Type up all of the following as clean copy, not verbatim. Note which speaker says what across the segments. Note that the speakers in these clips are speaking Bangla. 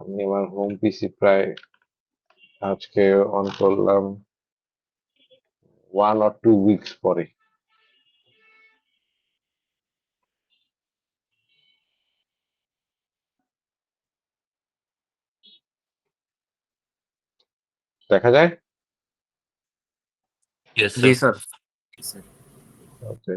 Speaker 1: আমি আমার হোম পিসি প্রায় আজকে অন করলাম 1 or 2 উইকস পরে। দেখা যায়?
Speaker 2: Yes,
Speaker 3: জি
Speaker 2: sir.
Speaker 3: স্যার।
Speaker 1: ওকে।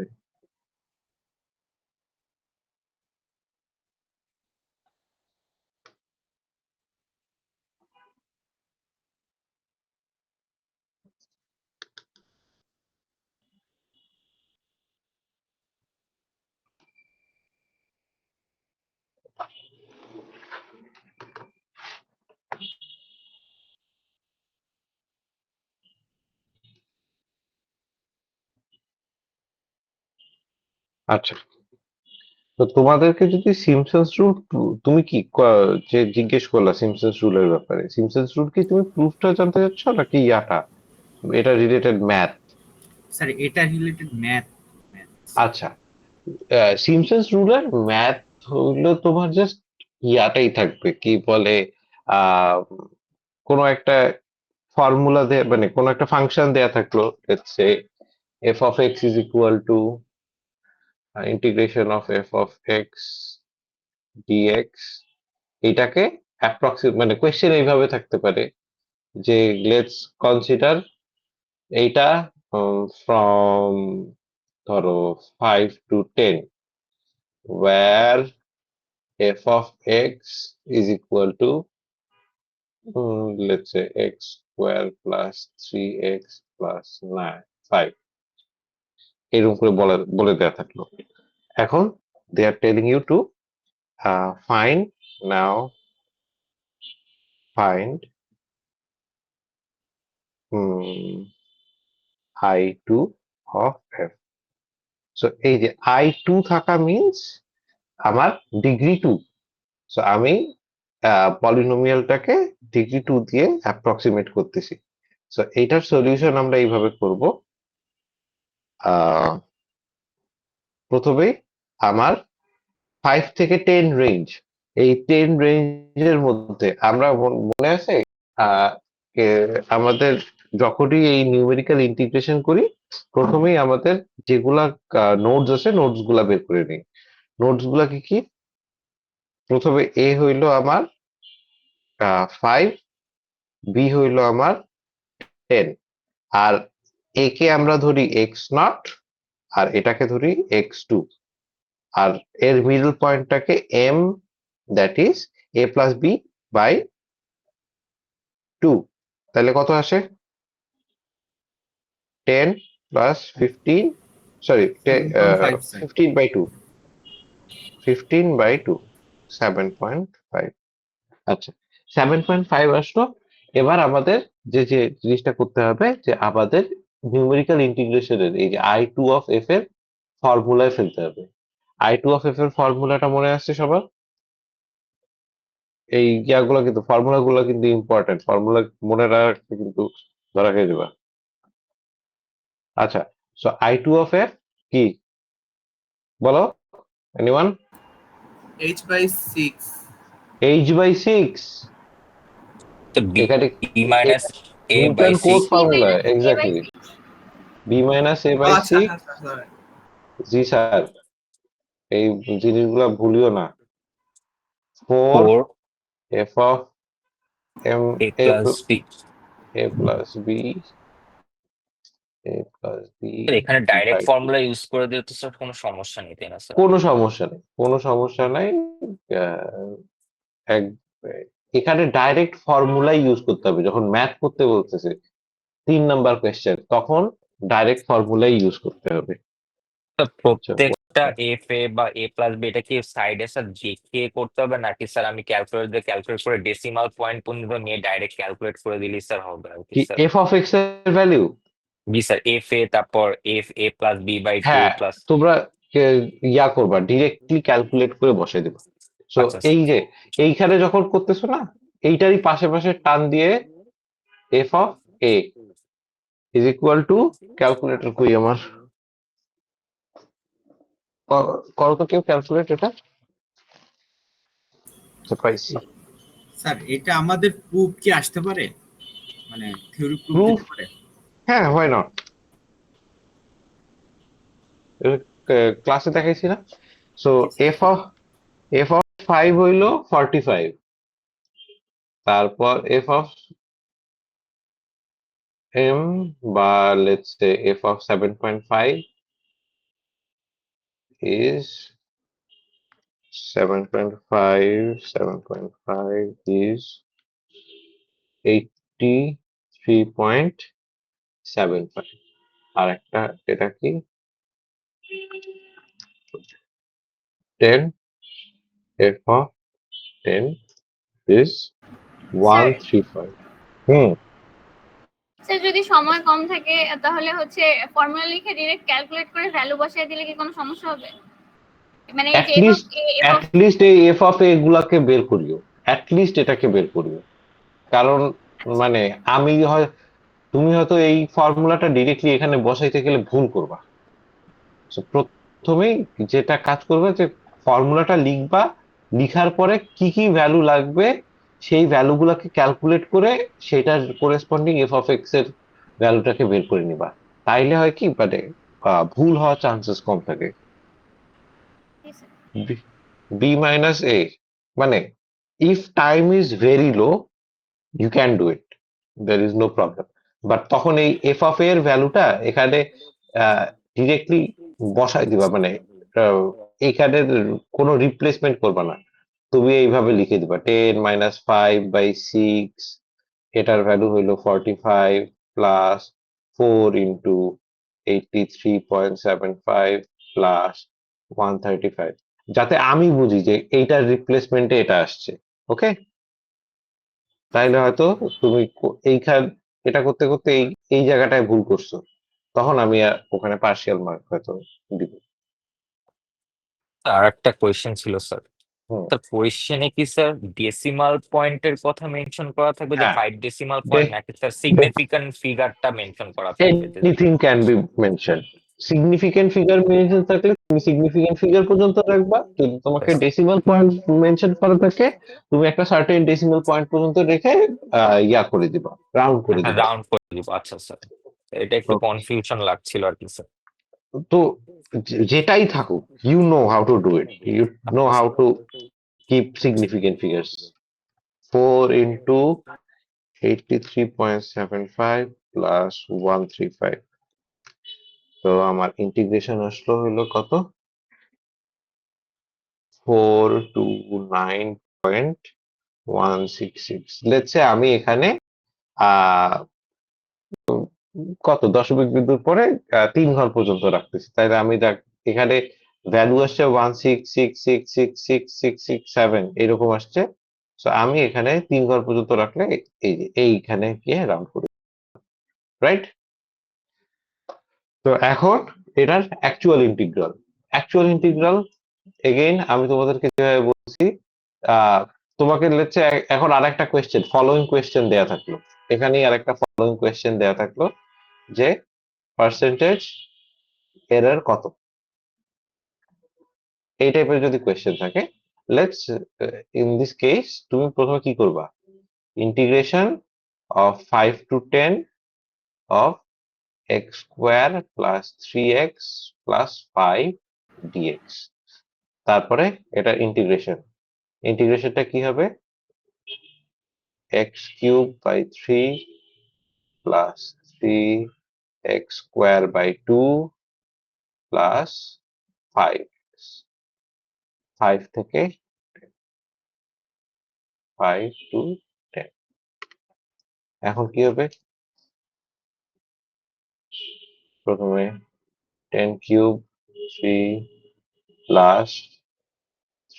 Speaker 1: আচ্ছা, তো তোমাদেরকে যদি সিম্পসন্স রুল, তুমি কি যে জিজ্ঞেস করলা সিম্পসন্স রুলের ব্যাপারে, সিম্পসন্স রুল কি তুমি প্রুফটা জানতে চাচ্ছ নাকি ইয়াটা, এটা রিলেটেড ম্যাথ?
Speaker 3: স্যার এটা রিলেটেড ম্যাথ।
Speaker 1: আচ্ছা, সিম্পসন্স রুলের ম্যাথ হইলো তোমার জাস্ট ইয়াটাই থাকবে, কি বলে, আহ কোনো একটা ফর্মুলা দেয়া, মানে কোনো একটা ফাংশন দেয়া থাকলো, let's say f of x is equal to integration of f of x dx। এটাকে অ্যাপ্রক্সিমেট, মানে কোয়েশ্চেন এইভাবে থাকতে পারে যে লেটস কনসিডার এইটা ফ্রম ধরো 5 to 10 where f of x is equal to let's say x square plus 3x plus 5, এরকম করে বলে দেয়া থাকলো। এখন they are telling you to find now find I2 of f। So এই যে I2 থাকা মিন্স আমার ডিগ্রি 2। সো আমি পলিনোমিয়ালটাকে ডিগ্রি 2 দিয়ে অ্যাপ্রক্সিমেট করতেছি। সো এইটার সলিউশন আমরা এইভাবে করব। প্রথমেই আমার 5 থেকে 10 রেঞ্জ, এই 10 রেঞ্জের মধ্যে আমরা মনে আছে আমাদের যখনই এই নিউমেরিক্যাল ইন্টিগ্রেশন করি, প্রথমেই আমাদের যেগুলা নোটস আছে নোটস গুলা বের করে নিই। নোটস গুলা কি কি? প্রথমে এ হইলো আমার 5, বি হইলো আমার 10, আর এ কে আমরা ধরি x0, আর এটাকে ধরি x2, আর এর মিডল পয়েন্টটাকে m, that is a plus B by 2। তাহলে কত আসে? 10 প্লাস 15, সরি 15 বাই 2, 15 বাই 2, 7.5। আচ্ছা, 7.5 আসলো। এবার আমাদের যে যে জিনিসটা করতে হবে, যে আমাদের নিউমেরিক্যাল ইন্টিগ্রেশনের এই যে I2 অফ f এর ফর্মুলায় ফেলতে হবে। I2 অফ f এর ফর্মুলাটা মনে আসছে সবার? এই ইয়াগুলো কিন্তু, ফর্মুলা গুলো কিন্তু ইম্পর্টেন্ট, ফর্মুলা মনে রাখতে কিন্তু ধরা খেয়ে যাবা। আচ্ছা, সো I2 অফ f কি বলো, এনিওয়ান?
Speaker 3: h/6।
Speaker 1: h/6।
Speaker 2: তো b
Speaker 1: এখানে
Speaker 2: minus a by
Speaker 1: Newton
Speaker 2: 6.
Speaker 1: Quote formula, exactly b minus a by
Speaker 3: আচ্ছা
Speaker 1: 6। জি স্যার, এই জিনিসগুলা ভুলিও না। 4
Speaker 2: 4
Speaker 1: f of m
Speaker 2: a plus b.
Speaker 1: a plus b a plus b
Speaker 2: sir এখানে ডাইরেক্ট
Speaker 1: by 2।
Speaker 2: ফর্মুলা ইউজ করে দিলে তো স্যার কোনো সমস্যা নেই, তাই না স্যার?
Speaker 1: কোনো সমস্যা নেই, কোনো সমস্যা নাই। আহ, এক- এখানে ডাইরেক্ট ফর্মুলাই ইউজ করতে হবে যখন ম্যাথ করতে বলতেছে, 3 নাম্বার কোয়েশ্চেন, তখন ডাইরেক্ট ফর্মুলাই ইউজ করতে হবে।
Speaker 2: তো প্রত্যেকটা এফ এ বা এ প্লাস বি এটা কি সাইডে স্যার দেখে করতে হবে, নাকি স্যার আমি ক্যালকুলেট দিয়ে ক্যালকুলেট করে ডেসিমাল পয়েন্ট পর্যন্ত নিয়ে ডাইরেক্ট ক্যালকুলেট করে দিলি স্যার হবে আর কি
Speaker 1: কি
Speaker 2: স্যার?
Speaker 1: এফ অফ এক্স এর ভ্যালু?
Speaker 2: জি স্যার, এফ এ তারপর F A plus B by 2
Speaker 1: হ্যাঁ,
Speaker 2: প্লাস।
Speaker 1: তোমরা ইয়া করবা, ডিরেক্টলি ক্যালকুলেট করে বসাই দেবা। সো
Speaker 2: আচ্ছা
Speaker 1: এই যে এইখানে যখন করতেছো না, এইটারই পাশে পাশে টান দিয়ে F of A is equal two, calculator কই আমার, করো তো কেউ ক্যালকুলেট এটা। আচ্ছা, পাইছি।
Speaker 3: স্যার এটা আমাদের প্রুফ কি আসতে পারে, মানে থিওরি প্রুফ
Speaker 1: প্রুফ,
Speaker 3: দিতে পারে?
Speaker 1: হ্যাঁ, হয় নট, ক্লাসে দেখাইছি না। সো এফ অফ 5 হইলো 45, তারপর এফ অফ এম বা let's say F of 7.5 is 7.5 is 83.75, আর একটা এটা কি 10, f of 10 is
Speaker 4: sir
Speaker 1: 135. Hmm,
Speaker 4: sir যদি সময় কম থাকে তাহলে হচ্ছে ফর্মুলা লিখে ডিরেক্ট ক্যালকুলেট করে ভ্যালু বসিয়ে দিলে কি কোনো সমস্যা হবে? মানে এই যে F of
Speaker 1: at least
Speaker 4: A F of
Speaker 1: at least এই এফ অফ এ গুলাকে বের করিও, অ্যাটলিস্ট এটাকে বের করিও। কারণ মানে আমি হয়, তুমি হয়তো এই ফর্মুলাটা ডিরেক্টলি এখানে বসাইতে গেলে ভুল করবা। So, প্রথমেই যেটা কাজ করবে যে ফর্মুলাটা লিখবা, লিখার পরে কি কি ভ্যালু লাগবে সেই ভ্যালু গুলাকে ক্যালকুলেট করে সেটার করেসপন্ডিং এফ অফ এক্স এর ভ্যালুটাকে বের করে নিবা। তাইলে হয় কি মানে ভুল হওয়ার চান্সেস কম থাকে। বি মাইনাস এ মানে if time is very low you can do it, there is no problem. But তখন এই এফ অফ এর ভ্যালুটা এখানে ডিরেক্টলি বসাই দিবা, মানে এখানে কোনো রিপ্লেসমেন্ট করবা না, তুমি এইভাবে লিখে দিবা 10 - 5/6, এটার ভ্যালু হইলো 45 প্লাস 4 × 83.75 প্লাস 135, যাতে আমি বুঝি যে এইটার রিপ্লেসমেন্টে এটা আসছে। ওকে, তাইলে হয়তো তুমি এইখান এটা করতে করতে এই এই জায়গাটায় ভুল করছো, তখন আমি ওখানে পার্শিয়াল মার্ক হয়তো দিব।
Speaker 2: আর একটা কোয়েশ্চেন ছিল স্যার।
Speaker 1: হুম,
Speaker 2: স্যার কোয়েশ্চেনে কি স্যার ডেসিমাল পয়েন্টের কথা মেনশন করা থাকবে, যে
Speaker 1: হ্যাঁ,
Speaker 2: 5 ডেসিমাল পয়েন্ট, নাকি স্যার সিগনিফিক্যান্ট ফিগারটা মেনশন করা থাকবে?
Speaker 1: Anything can be mention. Significant figure mention থাকলে তুমি সিগনিফিকেন্ট ফিগার পর্যন্ত রাখবা, যদি তোমাকে ডেসিমাল পয়েন্ট মেনশন করা থাকে তুমি একটা সার্টেন ডেসিমাল পয়েন্ট পর্যন্ত রেখে ইয়া করে দিবা, রাউন্ড করে
Speaker 2: হ্যাঁ,
Speaker 1: দিবা।
Speaker 2: রাউন্ড করে দিব। আচ্ছা স্যার, এটা একটু কনফিউশন লাগছিল আর কি স্যার।
Speaker 1: তো যেটাই থাকুক, you know how to do it, you know how to keep significant figures. 4 × 83.75 plus 135, তো আমার ইন্টিগ্রেশন আসলো হলো কত, 429.166। লেটস সে আমি এখানে আহ কত দশমিক বিন্দুর পরে 3 ঘর পর্যন্ত রাখতেছি, তাইলে আমি এখানে ভ্যালু আসছে 166666667 এরকম আসছে। তো আমি এখানে 3 ঘর পর্যন্ত রাখলে এই যে এইখানে গিয়ে রাউন্ড করি, রাইট? তো এখন এটার অ্যাকচুয়াল ইন্টিগ্রাল এগেইন আমি তোমাদেরকে যেভাবে বলছি, আহ তোমাকে লেটস সে এখন আরেকটা কোয়েশ্চেন, ফলোইং কোয়েশ্চেন দেয়া থাকলো, এখানেই আরেকটা ফলোইং কোয়েশ্চেন দেয়া থাকলো যে পার্সেন্টেজ এরর কত, এই টাইপের যদি কোয়েশ্চেন থাকে, লেটস ইন দিস কেস তুমি প্রথমে কি করবা, integration of 5 to 10 of x square plus 3x plus 5 dx, তারপরে এটা ইন্টিগ্রেশনটা কি হবে, x³/3 প্লাস 3x²/2 প্লাস 5, 5 থেকে 5 to 10। এখন কি হবে, প্রথমে 10³ 3 plus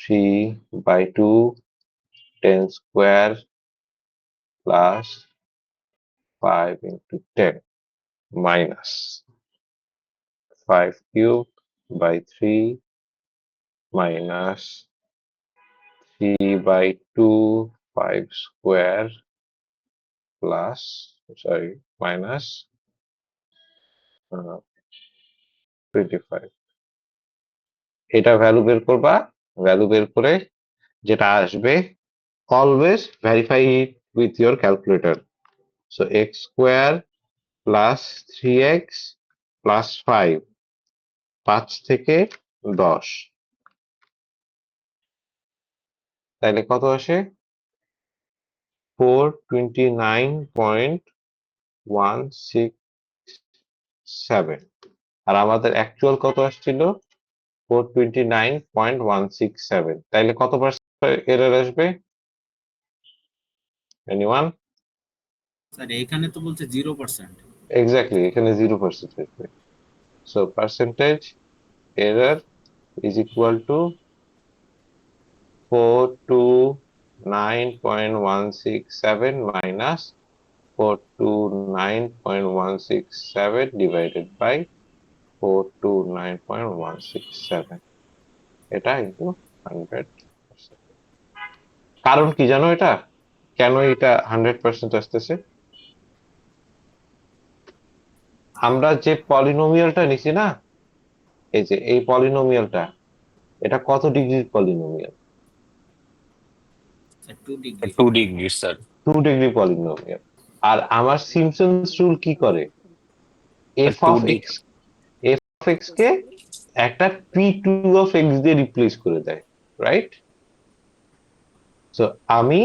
Speaker 1: 3/2 10² plus 5 into 10 minus 5³/3 minus 3/2 5² plus sorry minus 25। এটা ভ্যালু বের করবা, ভ্যালু বের করে যেটা আসবে always verify it with your calculator. So x square plus 3x plus 5, 5 থেকে 10, তাহলে কত আসে? 429.167, আর আমাদের অ্যাকচুয়াল কত আসছিল? 429.167, তাইলে কত পার্সেন্ট এরর আসবে? এনিওয়ান?
Speaker 3: স্যার এখানে তো বলছে 0%।
Speaker 1: এক্স্যাক্টলি, এখানে 0% আসবে। So percentage error is equal to 429.167 minus 429.167 divided by 429.167, এটা ইন্টু 100%। কারণ কি জানো এটা? কেন এটা 100% আসতেছে? আমরা যে পলিনোমিয়ালটা নিছি না, এই যে এই পলিনোমিয়ালটা, এটা কত ডিগ্রির polynomial?
Speaker 3: 2 degree.
Speaker 2: 2 degree sir.
Speaker 1: 2 degree polynomial. আর আমার সিম্পসনস রুল কি করে? F
Speaker 2: 2
Speaker 1: of
Speaker 2: degree.
Speaker 1: X, F of X কে একটা পি2 অফ এক্স দিয়ে রিপ্লেস করে দেয়, রাইট? সো আমি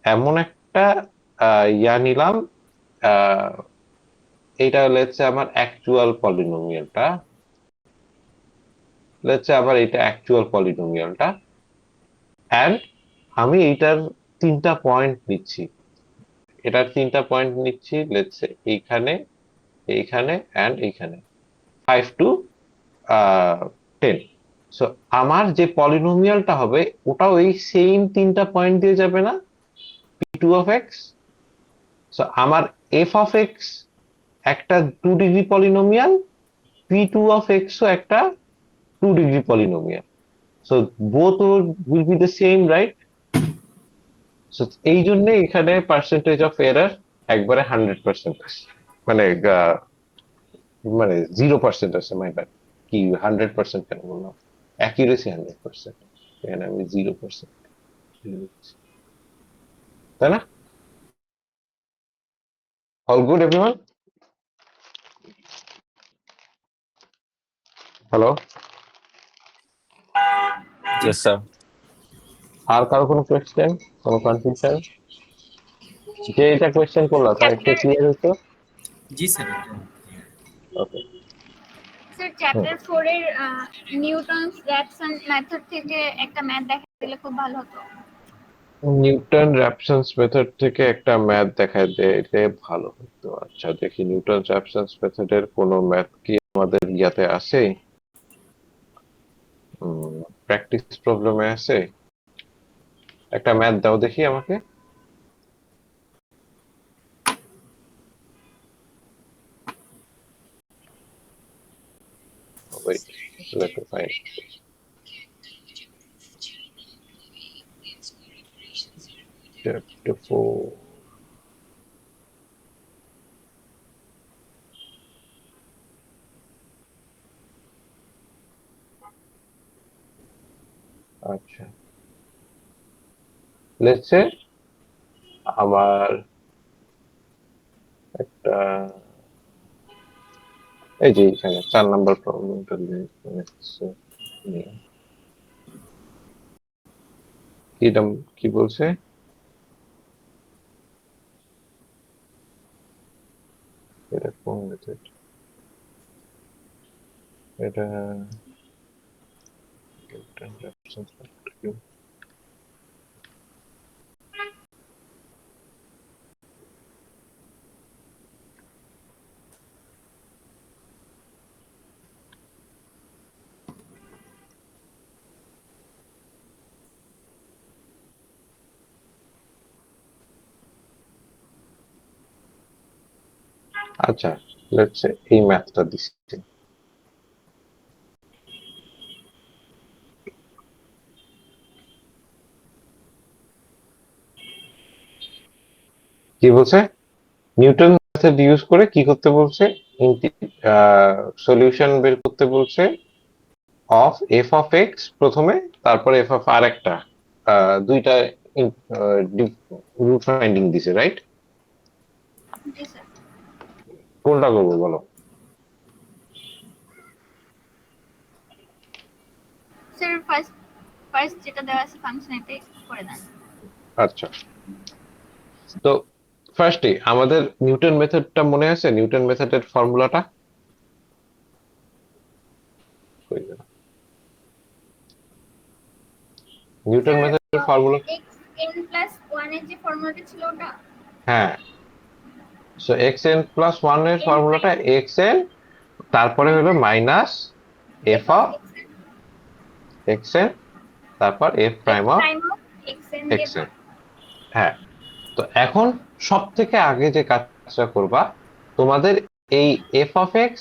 Speaker 1: এমন একটা ইয়া নিলাম, এইটা লেটস আমার অ্যাকচুয়াল পলিনোমিয়ালটা, লেটস আবার এটা অ্যাকচুয়াল পলিনোমিয়ালটা, এন্ড আমি এইটার 3টা পয়েন্ট নিচ্ছি, এটার 3টা পয়েন্ট নিচ্ছি, লেটস এইখানে, এইখানে এন্ড এইখানে, 5 to 10। সো আমার যে পলিনোমিয়ালটা হবে ওটা ওই সেম 3টা পয়েন্ট দিয়ে যাবে না, পি2 অফ এক্স। সো আমার এফ অফ এক্স একটা 2 ডিগ্রি পলিনোমিয়াল, পি2 অফ এক্স ও একটা 2 degree polynomial. So both will be the same, right? So এই জন্য এখানে পার্সেন্টেজ অফ এরর একবারে 100% আসে, মানে মানে 0% আসে, মাই ব্যাড, কি 100% কেন বললাম? অ্যাকিউরেসি 100%, এখানে আমি 0%, তাই না? All good everyone? Hello,
Speaker 2: yes sir.
Speaker 1: আর কারো কোনো কোয়েশ্চেন, কোনো কনফিউশন? যে এটা কোয়েশ্চেন করলো তার একটু
Speaker 4: চ্যাপ্টার
Speaker 1: ক্লিয়ার হতো?
Speaker 3: জি স্যার।
Speaker 1: ওকে।
Speaker 4: স্যার চ্যাপ্টার 4 এর নিউটনস র্যাপসন মেথড থেকে একটা ম্যাথ দেখা দিলে খুব ভালো হতো।
Speaker 1: নিউটন র্যাপসন্স মেথড থেকে একটা ম্যাথ দেখায় দিলে ভালো হতো। আচ্ছা দেখি, নিউটন র্যাপসন্স মেথডের কোনো ম্যাথ কি আমাদের ইয়াতে আছে? প্র্যাকটিস প্রবলেমে আছে? একটা ম্যাথ দাও দেখি আমাকে। Wait, let me find. Chapter 4. আচ্ছা, let's say আমার একটা, এই যে এখানে 4 নাম্বার প্রবলেমটা কি বলছে? এটা কোন মেথড? এটা আচ্ছা, লেটস সে এই ম্যাথটা দিচ্ছি। কি বলছে? নিউটন মেথড ইউজ করে কি করতে বলছে? সলিউশন বের করতে বলছে অফ এফ অফ এক্স প্রথমে, তারপরে এফ অফ আর একটা, দুইটা রুট ফাইন্ডিং দিছে, রাইট?
Speaker 4: জি স্যার।
Speaker 1: কোনটা করবো বলো?
Speaker 4: স্যার ফার্স্ট যেটা দেওয়া আছে ফাংশন এটাই করে দেন।
Speaker 1: আচ্ছা, তো ফার্স্টে আমাদের নিউটন মেথডটা মনে আছে? নিউটন মেথডের ফর্মুলাটা নিউটন মেথডের ফর্মুলা,
Speaker 4: xn+1 এর যে ফর্মুলাটা ছিল ওটা।
Speaker 1: হ্যাঁ। সো xn+1 এর ফর্মুলাটা xn, তারপরে হলো মাইনাস f অফ xn, তারপর f prime of
Speaker 4: xn
Speaker 1: xn। হ্যাঁ, তো এখন সব থেকে আগে যে কাজটা করবা, তোমাদের এই f of x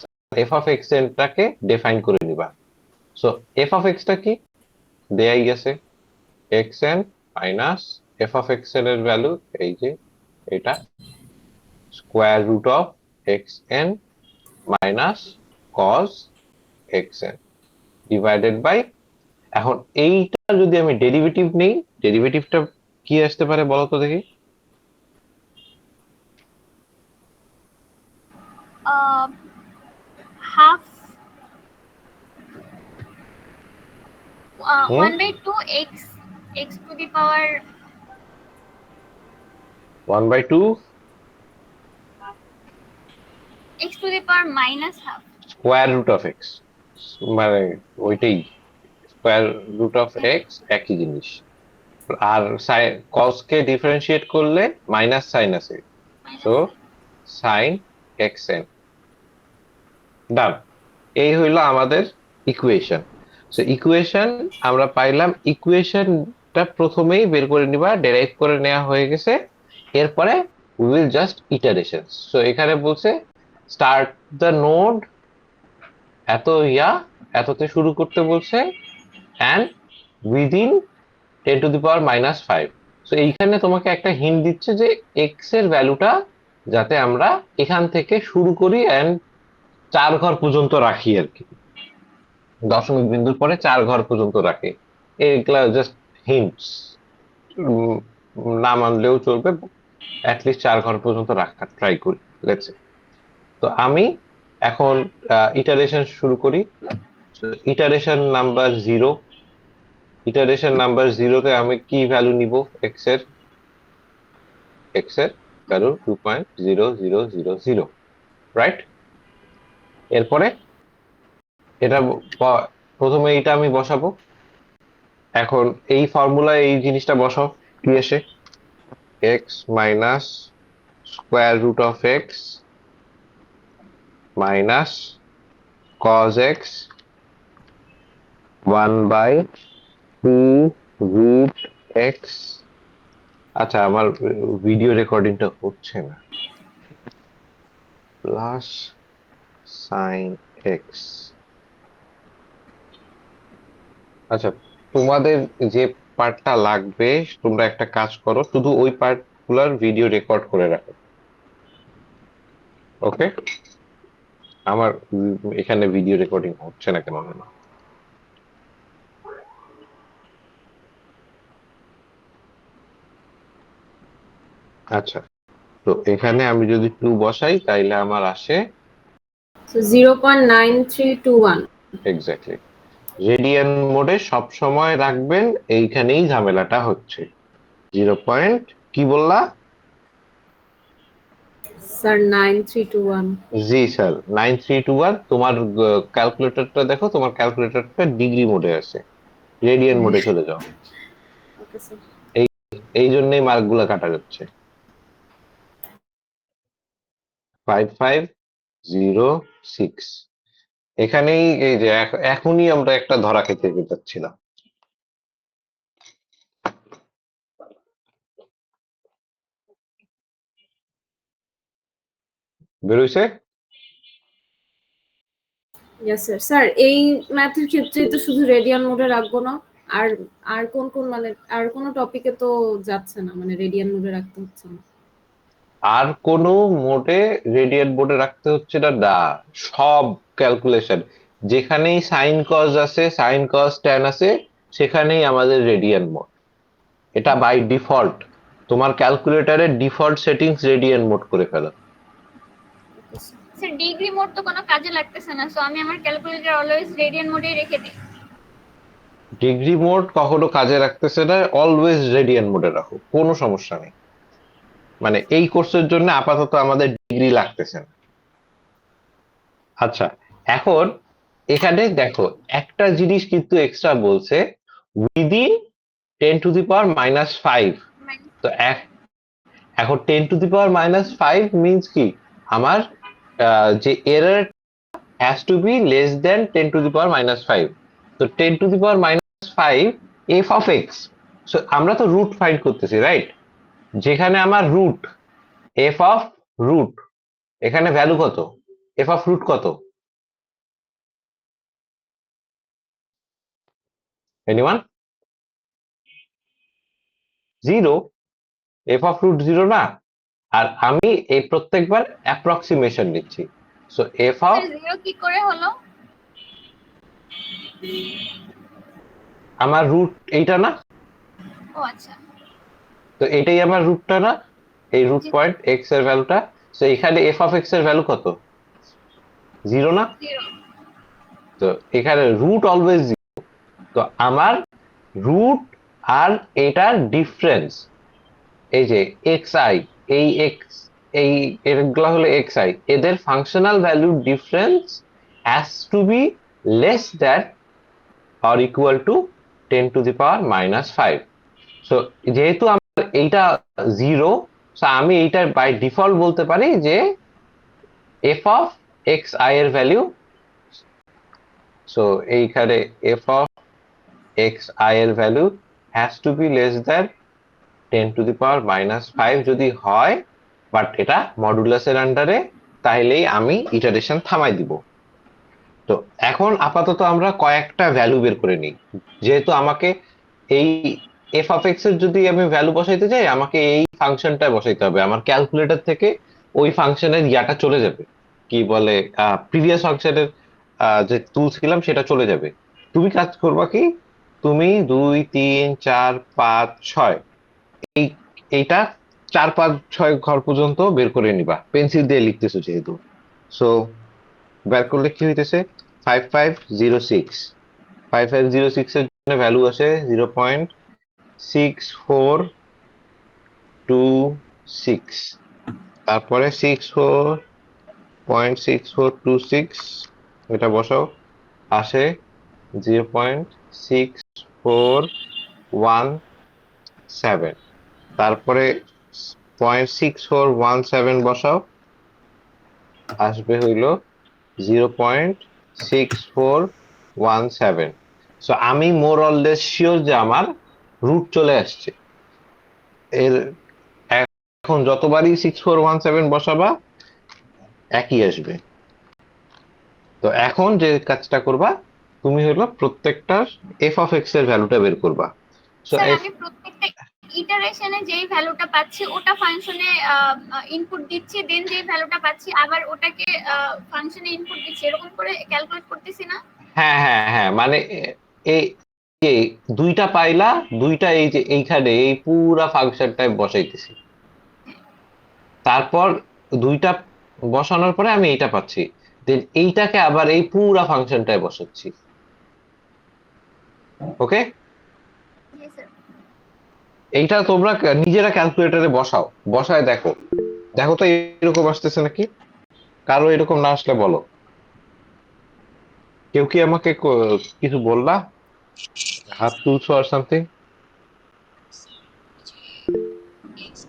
Speaker 1: f of xn টাকে ডিফাইন করে নিবা। সো f অফ x টা কি দেয়াই গেছে, xn minus f of xn এর ভ্যালু এই যে এটা, square root of xn minus cos xn divided by, এখন এইটা যদি আমি ডেরিভেটিভ নেই, ডেরিভেটিভটা কি আসতে পারে বলো তো দেখি?
Speaker 4: Half
Speaker 1: hmm?
Speaker 4: 1/2 x to the power
Speaker 1: 1/2
Speaker 4: x to the power minus half.
Speaker 1: Square root of x, মানে ওইটাই, স্কোয়ার রুট অফ এক্স একই জিনিস। আর কস কে ডিফারেন্সিয়েট করলে মাইনাস সাইন আছে, so sine x n. Done, এই হইলো আমাদের ইকুয়েশন। সো ইকুয়েশন আমরা পাইলাম, ইকুয়েশনটা প্রথমেই বের করে নিবা, ডেরাইভ করে নেওয়া হয়ে গেছে। এরপরে we will just iteration. So এখানে বলছে স্টার্ট দ্য নোড এততে শুরু করতে বলছে, অ্যান্ড উইদিন 10⁻⁻5। সো এইখানে তোমাকে একটা হিন্ট দিচ্ছে যে এক্স এর ভ্যালুটা যাতে আমরা এখান থেকে শুরু করি অ্যান্ড 4 ঘর পর্যন্ত রাখি আর কি, দশমিক বিন্দুর পরে 4 ঘর পর্যন্ত রাখে। এগুলা জাস্ট হিন্টস, না মানলেও চলবে, অ্যাটলিস্ট 4 ঘর পর্যন্ত রাখার ট্রাই করি, লেটস সে। তো আমি এখন ইটারেশন শুরু করি। ইটারেশন নাম্বার 0, ইটারেশন নাম্বার 0 তে আমি কি ভ্যালু নিব? এক্স এর ভ্যালু 2.0000, রাইট? এরপরে এটা প্রথমে এটা আমি বসাবো। এখন এই ফর্মুলায় এই জিনিসটা বসাও, কি আসে? X minus square root of x minus cos x 1/2 root x. আচ্ছা, আমার ভিডিও রেকর্ডিংটা হচ্ছে না, প্লাস সাইন এক্স। আচ্ছা, তোমাদের যে পার্টটা লাগবে, তোমরা একটা কাজ করো, শুধু ওই পার্টগুলোর ভিডিও রেকর্ড করে রাখো, ওকে? আমার এখানে ভিডিও রেকর্ডিং হচ্ছে না কেন না? আচ্ছা, তো এখানে আমি যদি 2 বসাই তাইলে আমার আসে
Speaker 5: So 0.9321.
Speaker 1: এক্স্যাক্টলি। রেডিয়ান মোডে সব সময় রাখবেন, এইখানেই ঝামেলাটা হচ্ছে। 0 পয়েন্ট কি বললা?
Speaker 5: Sir 9321.
Speaker 1: জি স্যার, 9321। তোমার ক্যালকুলেটরটা দেখো, তোমার ক্যালকুলেটরটা ডিগ্রি মোডে আছে, রেডিয়ান মোডে চলে যাও।
Speaker 5: Okay, sir.
Speaker 1: এই জন্যই মার্কগুলো কাটা যাচ্ছে। 5506, এখানেই এই যে এখনই আমরা একটা ধরা খেতে যাচ্ছিলাম। বেরোইছে?
Speaker 5: Yes, sir. স্যার এই ম্যাথের ক্ষেত্রে তো শুধু রেডিয়ান মোডে রাখবো না, আর আর কোন মানে আর কোন টপিকে তো যাচ্ছে না, মানে রেডিয়ান মোডে রাখতে হচ্ছে না।
Speaker 1: আর কোন মোডে রেডিয়ান মোডে রাখতে হচ্ছে না, সব ক্যালকুলেশন যেখানেই সাইন কজ আছে, সাইন কজ ট্যান আছে, সেখানেই আমাদের রেডিয়ান মোড। এটা বাই ডিফল্ট তোমার ক্যালকুলেটরের ডিফল্ট সেটিংস রেডিয়ান মোড করে ফেলো।
Speaker 4: স্যার ডিগ্রি মোড তো কোনো কাজে লাগতেছে না, সো আমি আমার ক্যালকুলেটর অলওয়েজ রেডিয়ান মোডেই রেখে দিই।
Speaker 1: ডিগ্রি মোড কখনো কাজে রাখতেছে না, অলওয়েজ রেডিয়ান মোডে রাখো, কোনো সমস্যা নেই। মানে এই কোর্সের জন্য আপাতত আমাদের ডিগ্রি লাগতেছে না। আচ্ছা, এখন এখানে দেখো একটা জিনিস কিন্তু এক্সট্রা বলছে, উইদিন 10⁻⁻5। তো এখন 10⁻⁻5 মিন্স কি, আমার যে error has to be less than 10⁻⁻5। তো 10⁻⁻5 এফ অফ এক্স, সো আমরা তো রুট ফাইন্ড করতেছি, রাইট? যেখানে আমার রুট, এফ অফ রুট, এখানে ভ্যালু কত, এফ অফ রুট কত? এনিওয়ান? 0। এফ অফ রুট 0 না? আর আমি এই প্রত্যেকবার অ্যাপ্রক্সিমেশন নিচ্ছি, so F of,
Speaker 4: sir zero কি করে হলো?
Speaker 1: আমার রুট এইটা না?
Speaker 4: ও আচ্ছা,
Speaker 1: তো এটাই আমার রুটটা না, এই রুট
Speaker 4: জি
Speaker 1: পয়েন্ট এক্স এর ভ্যালুটা। সো এখানে এফ অফ এক্স এর ভ্যালু কত? 0 না?
Speaker 4: জিরো।
Speaker 1: তো এখানে রুট অলওয়েজ 0। তো আমার রুট আর এটার ডিফারেন্স, এই যে এক্স আই, এই এক্স, এই এগুলা হলো এক্স আই, এদের functional value difference has to be less than or equal to 10⁻⁻5। So যেহেতু আমার এইটা 0, সো আমি এইটার বাই ডিফল্ট বলতে পারি যে এফ অফ এক্স আই এর ভ্যালু, সো এইখানে এফ অফ এক্স আই এর value has to be less than 10⁻⁻5 যদি হয়, বাট এটা মডুলাসের আন্ডারে, তাহলেই আমি ইটারেশন থামাই দিব। তো এখন আপাতত আমরা কয়েকটা ভ্যালু বের করে নিই, যেহেতু আমাকে এই এফ অফ এক্স এর যদি আমি ভ্যালু বসাইতে চাই, আমাকে এই ফাংশনটা বসাইতে হবে, আমার ক্যালকুলেটর থেকে ওই ফাংশনের ইয়াটা চলে যাবে, কি বলে, প্রিভিয়াস ফাংশনের যে টুলস ছিলাম সেটা চলে যাবে। তুমি কাজ করবা কি, তুমি 2 3 4 5 6 এই এইটা 4 5 6 ঘর পর্যন্ত বের করে নিবা, পেন্সিল দিয়ে লিখতেছো যেহেতু। সো বের করলে কি হইতেছে, 5506। 5506 এর জন্য ভ্যালু আছে 0.6426, তারপরে 64.6426 এটা বসাও, আসে 0.6417, তারপরে 0.6417 বসাও, আসবে হইল 0.6417। সো আমি মোর অর লেস শিওর যে আমার রুট চলে আসছে এর। এখন যতবারই 6417 বসাবা একই আসবে। তো এখন যে কাজটা করবা, তুমি হলো প্রত্যেকটা এফ অফ এক্স এর ভ্যালুটা বের করবা। সো
Speaker 4: স্যার
Speaker 1: এফ,
Speaker 4: আমি প্রত্যেকটা ইটারেশনে যেই ভ্যালুটা পাচ্ছি ওটা ফাংশনে ইনপুট দিচ্ছি, দেন যেই ভ্যালুটা পাচ্ছি আবার ওটাকে ফাংশনে ইনপুট দিচ্ছি, এরকম করে ক্যালকুলেট করতেছি না?
Speaker 1: হ্যাঁ হ্যাঁ হ্যাঁ, মানে এই এই দুইটা পাইলা, দুইটা এই যে এইখানে এই পুরা ফাংশনটায় বসাইতেছি, তারপর দুইটা বসানোর পরে আমি এইটা পাচ্ছি, দেন এইটাকে আবার এই পুরা ফাংশনটায় বসাচ্ছি। ওকে,
Speaker 4: জি স্যার।
Speaker 1: এইটা তোমরা নিজেরা ক্যালকুলেটরে বসাও, বসায় দেখো, দেখো তো এরকম আসতেছে নাকি। কারো এরকম না আসলে বলো। কেউ কি আমাকে কিছু বললা, হাত তুলছো আর সামথিং?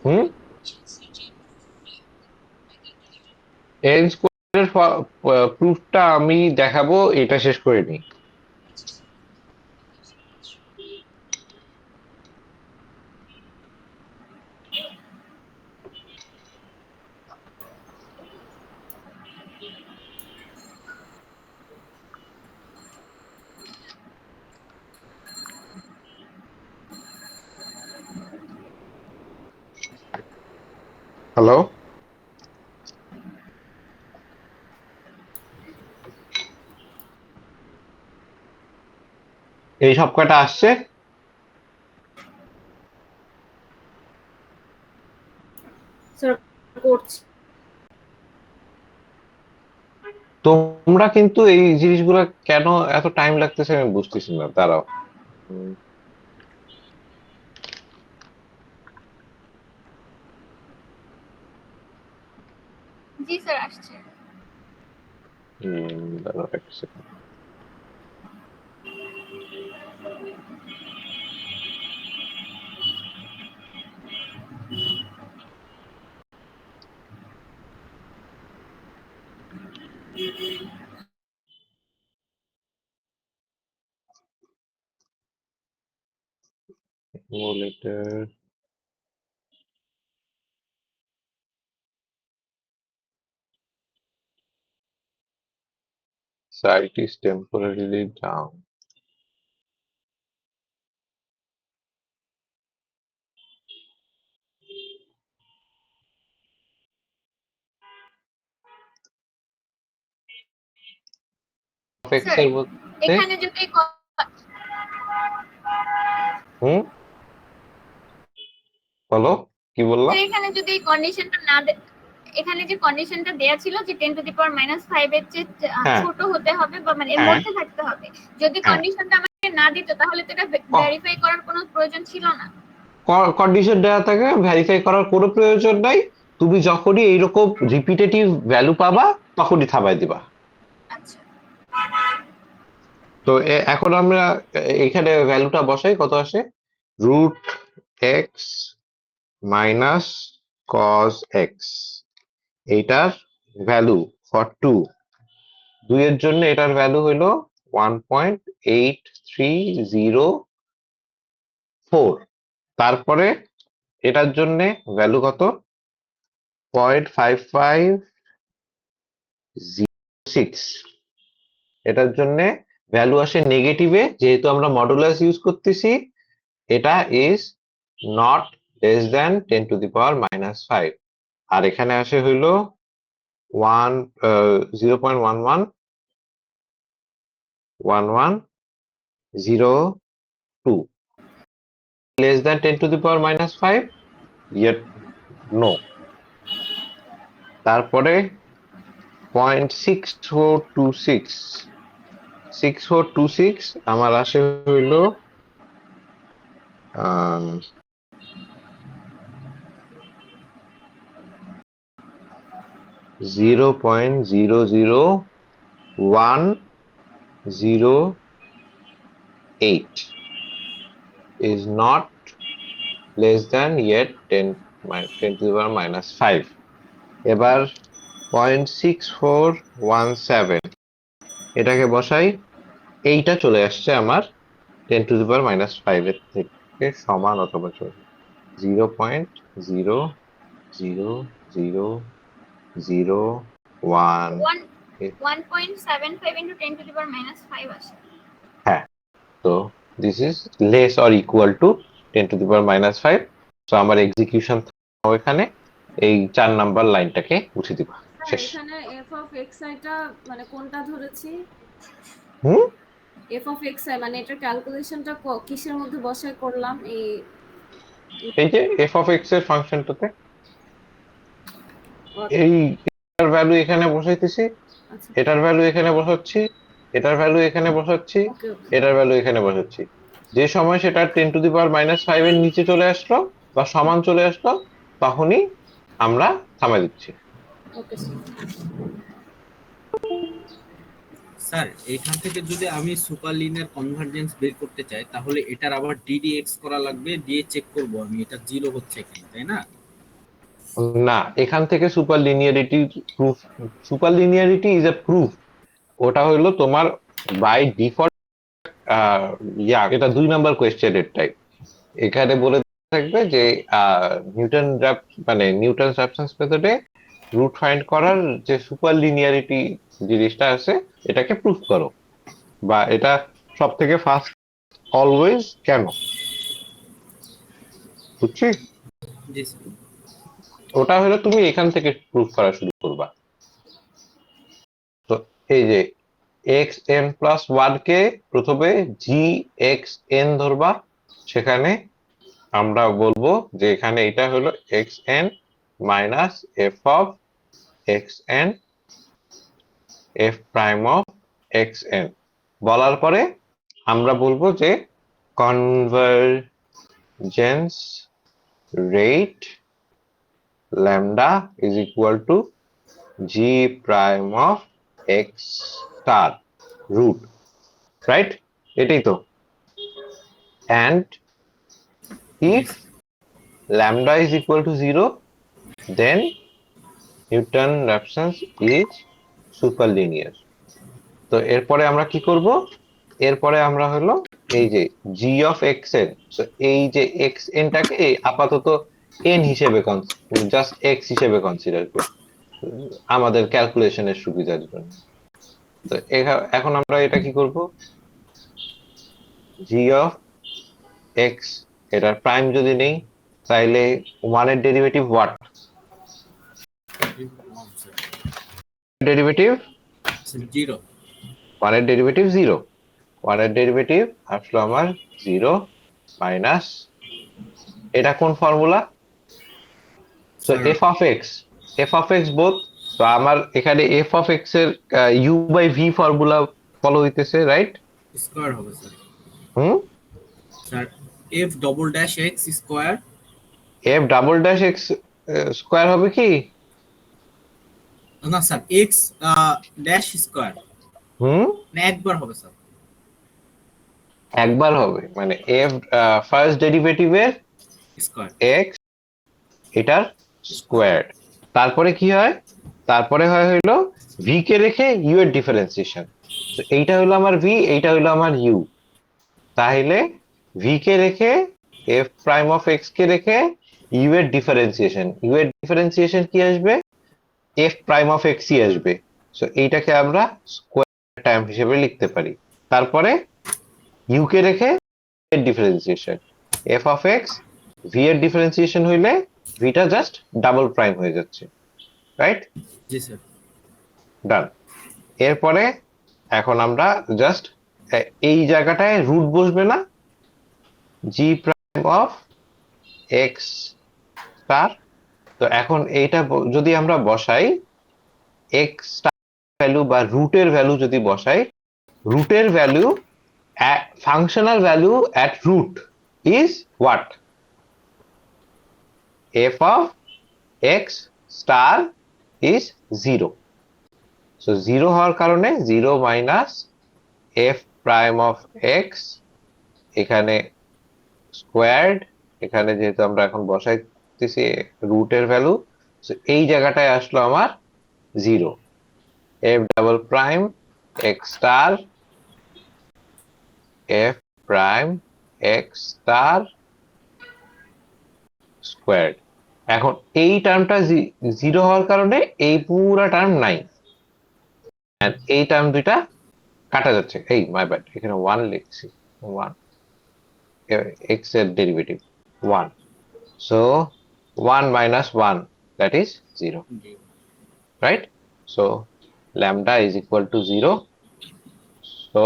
Speaker 1: হুম, এন স্কোয়ারের প্রুফটা আমি দেখাবো, এটা শেষ করে নি। হ্যালো, এই সব কটা আসছে?
Speaker 5: করছি।
Speaker 1: তোমরা কিন্তু এই জিনিসগুলো কেন এত টাইম লাগতেছে আমি বুঝতেছি না, দাঁড়াও।
Speaker 4: জি স্যার আসছে।
Speaker 1: দাঁড়াও এক second. Emulator. Site is temporarily down. X
Speaker 4: sir
Speaker 1: এর মধ্যে
Speaker 4: এখানে যদি
Speaker 1: হুম বলো কি বললা?
Speaker 4: স্যার এখানে যদি কন্ডিশনটা না এখানে যে কন্ডিশনটা দেয়া ছিল যে 10⁻⁵ এর চেয়ে
Speaker 1: হ্যাঁ
Speaker 4: ছোট হতে হবে বা মানে এর
Speaker 1: হ্যাঁ
Speaker 4: মধ্যে থাকতে হবে, যদি
Speaker 1: হ্যাঁ
Speaker 4: কন্ডিশনটা আমাকে না দিত তাহলে তো এটা ভেরিফাই করার কোনো প্রয়োজন ছিল না।
Speaker 1: কন্ডিশন দেওয়া থাকে, ভেরিফাই করার কোনো প্রয়োজন নাই। তুমি যখনই এইরকম রিপিটেটিভ ভ্যালু পাবা তখনই থামাই দিবা।
Speaker 4: আচ্ছা
Speaker 1: তো এখন আমরা এখানে ভ্যালুটা বসাই, কত আসে? √x - cos x, এইটার ভ্যালু ফর 2 এর জন্য এটার ভ্যালু হলো 1.8304। তারপরে এটার জন্য ভ্যালু কত? 0.5506। এটার জন্য ভ্যালু আসে নেগেটিভে, যেহেতু আমরা মডুলাস ইউজ করতেছি। এটা ইজ নট লেস দ্যান 10⁻⁻5। আর এখানে আসে হইলো 0.111102 less than 10⁻⁻5, yet no। তারপরে 0.6426 আমার আসে হইলো 0.00108 is not less than yet 10⁻⁻5। এবার 0.6417 এটাকে বসাই, এইটা চলে আসছে আমার 10⁻⁻5 এর থেকে সমান অথবা ছোট। 0.00001।
Speaker 4: 1.75 into 10⁻⁻5 আসে।
Speaker 1: হ্যাঁ, তো this is less or equal to 10⁻⁻5। তো আমার এক্সিকিউশন এখানে এই 4 নাম্বার লাইনটাকে মুছে দিবা,
Speaker 5: স্যার
Speaker 1: শেষ।
Speaker 5: এখানে f(xi) টা মানে কোনটা ধরেছি?
Speaker 1: হুম
Speaker 5: f(xi) মানে এটার ক্যালকুলেশনটা কিসের মধ্যে বসায় করলাম?
Speaker 1: এই যে f(x) এর ফাংশনটাতে
Speaker 5: আচ্ছা,
Speaker 1: এই এটার ভ্যালু এখানে বসাইতেছি,
Speaker 5: আচ্ছা
Speaker 1: এটার ভ্যালু এখানে বসাচ্ছি, এটার ভ্যালু এখানে বসাচ্ছি,
Speaker 5: ওকে ওকে
Speaker 1: এটার ভ্যালু এখানে বসাচ্ছি। যে সময় সেটা 10⁻⁻5 এর নিচে চলে আসলো বা সমান চলে আসলো, তখনই আমরা থামাই দিচ্ছি।
Speaker 5: Okay sir.
Speaker 3: স্যার এখান থেকে যদি আমি সুপার লিনিয়ার কনভার্জেন্স বের করতে চাই তাহলে এটার আবার ডিডিএক্স করা লাগবে, দিয়ে চেক করব আমি এটা জিরো হচ্ছে কিনা, তাই না?
Speaker 1: না, এখান থেকে super linearity proof, super linearity is a proof. ওটা হলো তোমার বাই ডিফল্ট এটা 2 নাম্বার কোয়েশ্চেনের টাইপ। এখানে বলে থাকবে যে নিউটন সাবস্টেন্স মেথডে রুট ফাইন্ড করার যে সুপার লিনিয়ারিটি জিনিসটা আছে এটাকে প্রুফ করো, বা এটা সব থেকে ফার্স্ট অলওয়েজ কেন, বুঝছি?
Speaker 3: জি স্যার।
Speaker 1: ওটা হলো তুমি এখান থেকে প্রুফ করা শুরু করবা। তো এই যে xn+1 কে প্রথমে gxn ধরবা, সেখানে আমরা বলবো যে এখানে এটা হলো xn minus f of x n f prime of x n বলার পরে আমরা বলবো যে convergence rate lambda is equal to g prime of x star root, right? এটাই তো। and if lambda is equal to 0 then Newton Raphson's is superlinear। তো এরপরে আমরা কি করব? এরপরে আমরা হলো এই যে g of xn, so এই যে xn টাকে আপাতত n হিসেবে জাস্ট x হিসেবে কনসিডার করি আমাদের ক্যালকুলেশনের সুবিধার জন্য। তো এখন আমরা এটা কি করব? g of x এটার প্রাইম যদি নেই তাহলে 1 এর ডেরিভেটিভ হোয়াট? ডেরিভেটিভ
Speaker 3: 0।
Speaker 1: 1 এর ডেরিভেটিভ 0, 1 এর ডেরিভেটিভ আসলো আমার 0 মাইনাস এটা কোন formula? So f of x both. তো আমার এখানে f of x এর u by v formula follow হইতেছে, রাইট?
Speaker 3: স্কয়ার হবে sir.
Speaker 1: Sir
Speaker 3: f double dash x square,
Speaker 1: f double dash x square হবে কি?
Speaker 3: না স্যার x ড্যাশ স্কয়ার না একবার হবে স্যার।
Speaker 1: একবার হবে মানে f ফার্স্ট ডেরিভেটিভের
Speaker 3: স্কয়ার
Speaker 1: x এটার স্কয়ার। তারপরে কি হয়? তারপরে হলো v কে রেখে u এর ডিফারেন্সিয়েশন। তো এইটা হলো আমার v, এইটা হলো আমার u। তাহলে v কে রেখে f প্রাইম অফ x কে রেখে u এর ডিফারেন্সিয়েশন, u এর ডিফারেন্সিয়েশন কি আসবে? f প্রাইম অফ x ই আসবে। সো এইটাকে আমরা স্কয়ার টার্ম হিসেবে লিখতে পারি। তারপরে u কে রেখে এর differentiation f of x, v এর ডিফারেন্সিয়েশন হইলে v টা জাস্ট ডাবল প্রাইম হয়ে যাচ্ছে, রাইট?
Speaker 3: জি স্যার।
Speaker 1: ডান। এরপরে এখন আমরা জাস্ট এই জায়গাটায় রুট বসবে না, g prime of x star. তো এখন এইটা যদি আমরা বসাই x স্টার ভ্যালু বা রুটের ভ্যালু যদি বসাই, রুটের value functional value at root is what? f of x star is 0. So 0 হওয়ার কারণে 0 minus f prime of x এখানে squared, এখানে যেহেতু আমরা এখন বসাইতেছি রুটের ভ্যালু, সো এই জায়গাটায় আসলো আমার 0, f double prime x star f prime x star squared। এখন এই টার্মটা 0 হওয়ার কারণে এই পুরো টার্ম নাই, এন্ড এই টার্ম দুইটা কাটা যাচ্ছে। এই মাই ব্যাড, এখানে 1 লিখছি, 1 x এর derivative 1, so 1 minus 1 that is 0, right? So lambda is equal to 0, so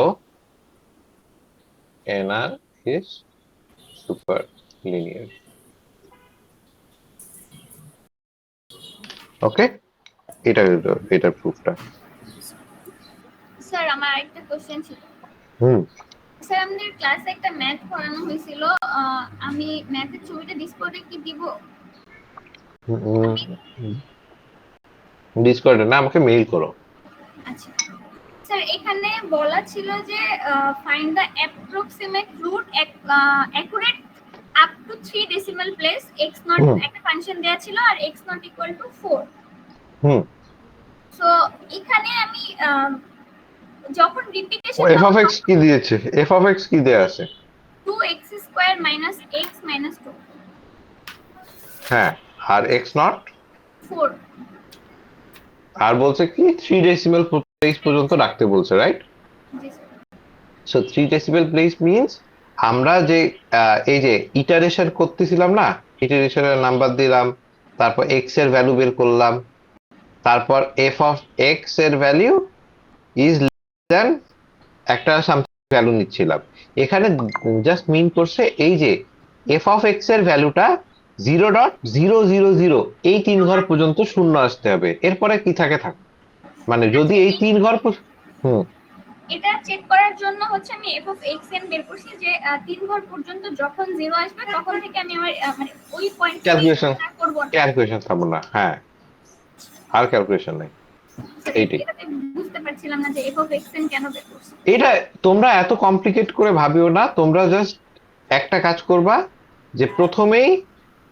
Speaker 1: NR is super linear. ওকে, এটার প্রুফটা।
Speaker 4: স্যার আমার আরেকটা কোশ্চেন ছিল। স্যার আমাদের ক্লাসে একটা ম্যাথ পড়ানো হয়েছিল, আমি ম্যাথের ছবিটা ডিসপ্লেতে কি দিব?
Speaker 1: ডিসকর্ডে না, আমাকে মেইল করো।
Speaker 4: আচ্ছা স্যার, এখানে বলা ছিল যে find the approximate root accurate up to 3 decimal place x naught, একটা ফাংশন দেয়া ছিল আর x naught equal to 4। So এখানে আমি যখন রিপিটেশন
Speaker 1: f of x কি দিয়েছে? f of x কি দেয়া আছে?
Speaker 4: 2x square minus x minus 2।
Speaker 1: হ্যাঁ, আর x নট
Speaker 4: 4।
Speaker 1: আর বলছে কি 3 ডেসিমাল প্লেস পর্যন্ত রাখতে বলছে, রাইট?
Speaker 4: জি sir.
Speaker 1: So 3 decimal place means আমরা যে এই যে ইটারেশন করতেছিলাম না, ইটারেশনের নাম্বার দিলাম, তারপর x এর ভ্যালু বের করলাম, তারপর f of x এর ভ্যালু ইজ দেন একটা সামথিং ভ্যালু নিচ্ছিলাম। এখানে জাস্ট মিন করছে এই যে f of x এর ভ্যালুটা 0.000 এই 3 ঘর পর্যন্ত শূন্য আসতে হবে, এরপরে কি থাকে থাক, মানে যদি এই 3 ঘর হুম
Speaker 4: এটা চেক করার জন্য হচ্ছে আমি এফ অফ এক্স এন বের করছি যে 3 ঘর পর্যন্ত যখন 0 আসবে তখন থেকে আমি আমার মানে ওই পয়েন্ট
Speaker 1: ক্যালকুলেশন
Speaker 4: করব না।
Speaker 1: ক্যালকুলেশন থাকবো না, হ্যাঁ আর ক্যালকুলেশন নাই। এইটাই,
Speaker 4: এটাতে বুঝতে পারছিলাম না যে এফ অফ এক্স এন কেন বের করছি।
Speaker 1: এটা তোমরা এত কমপ্লিকেট করে ভাবিও না, তোমরা জাস্ট একটা কাজ করবা যে প্রথমেই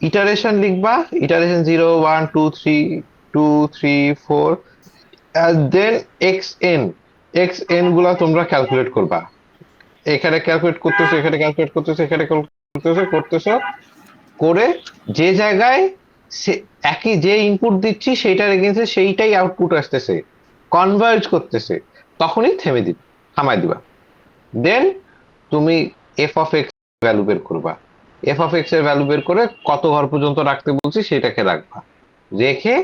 Speaker 1: ইটারেশন লিখবা, ইটারেশন 0 1 2 3 2 3 4 দেন এক্স এন গুলা তোমরা ক্যালকুলেট করবা, এখানে ক্যালকুলেট করতেছো, এখানে ক্যালকুলেট করতেছো, এখানে করতেছো করে যে জায়গায় একই যে ইনপুট দিচ্ছি সেইটার এগেইনস্টে সেইটাই আউটপুট আসতেছে, কনভার্জ করতেছে, তখনই থামাই দিবা। দেন তুমি এফ অফ এক্স ভ্যালু বের করবা, এফ অফ এক্স এর ভ্যালু বের করে কত ঘর পর্যন্ত রাখতে বলছি সেটাকে রাখবা, রেখে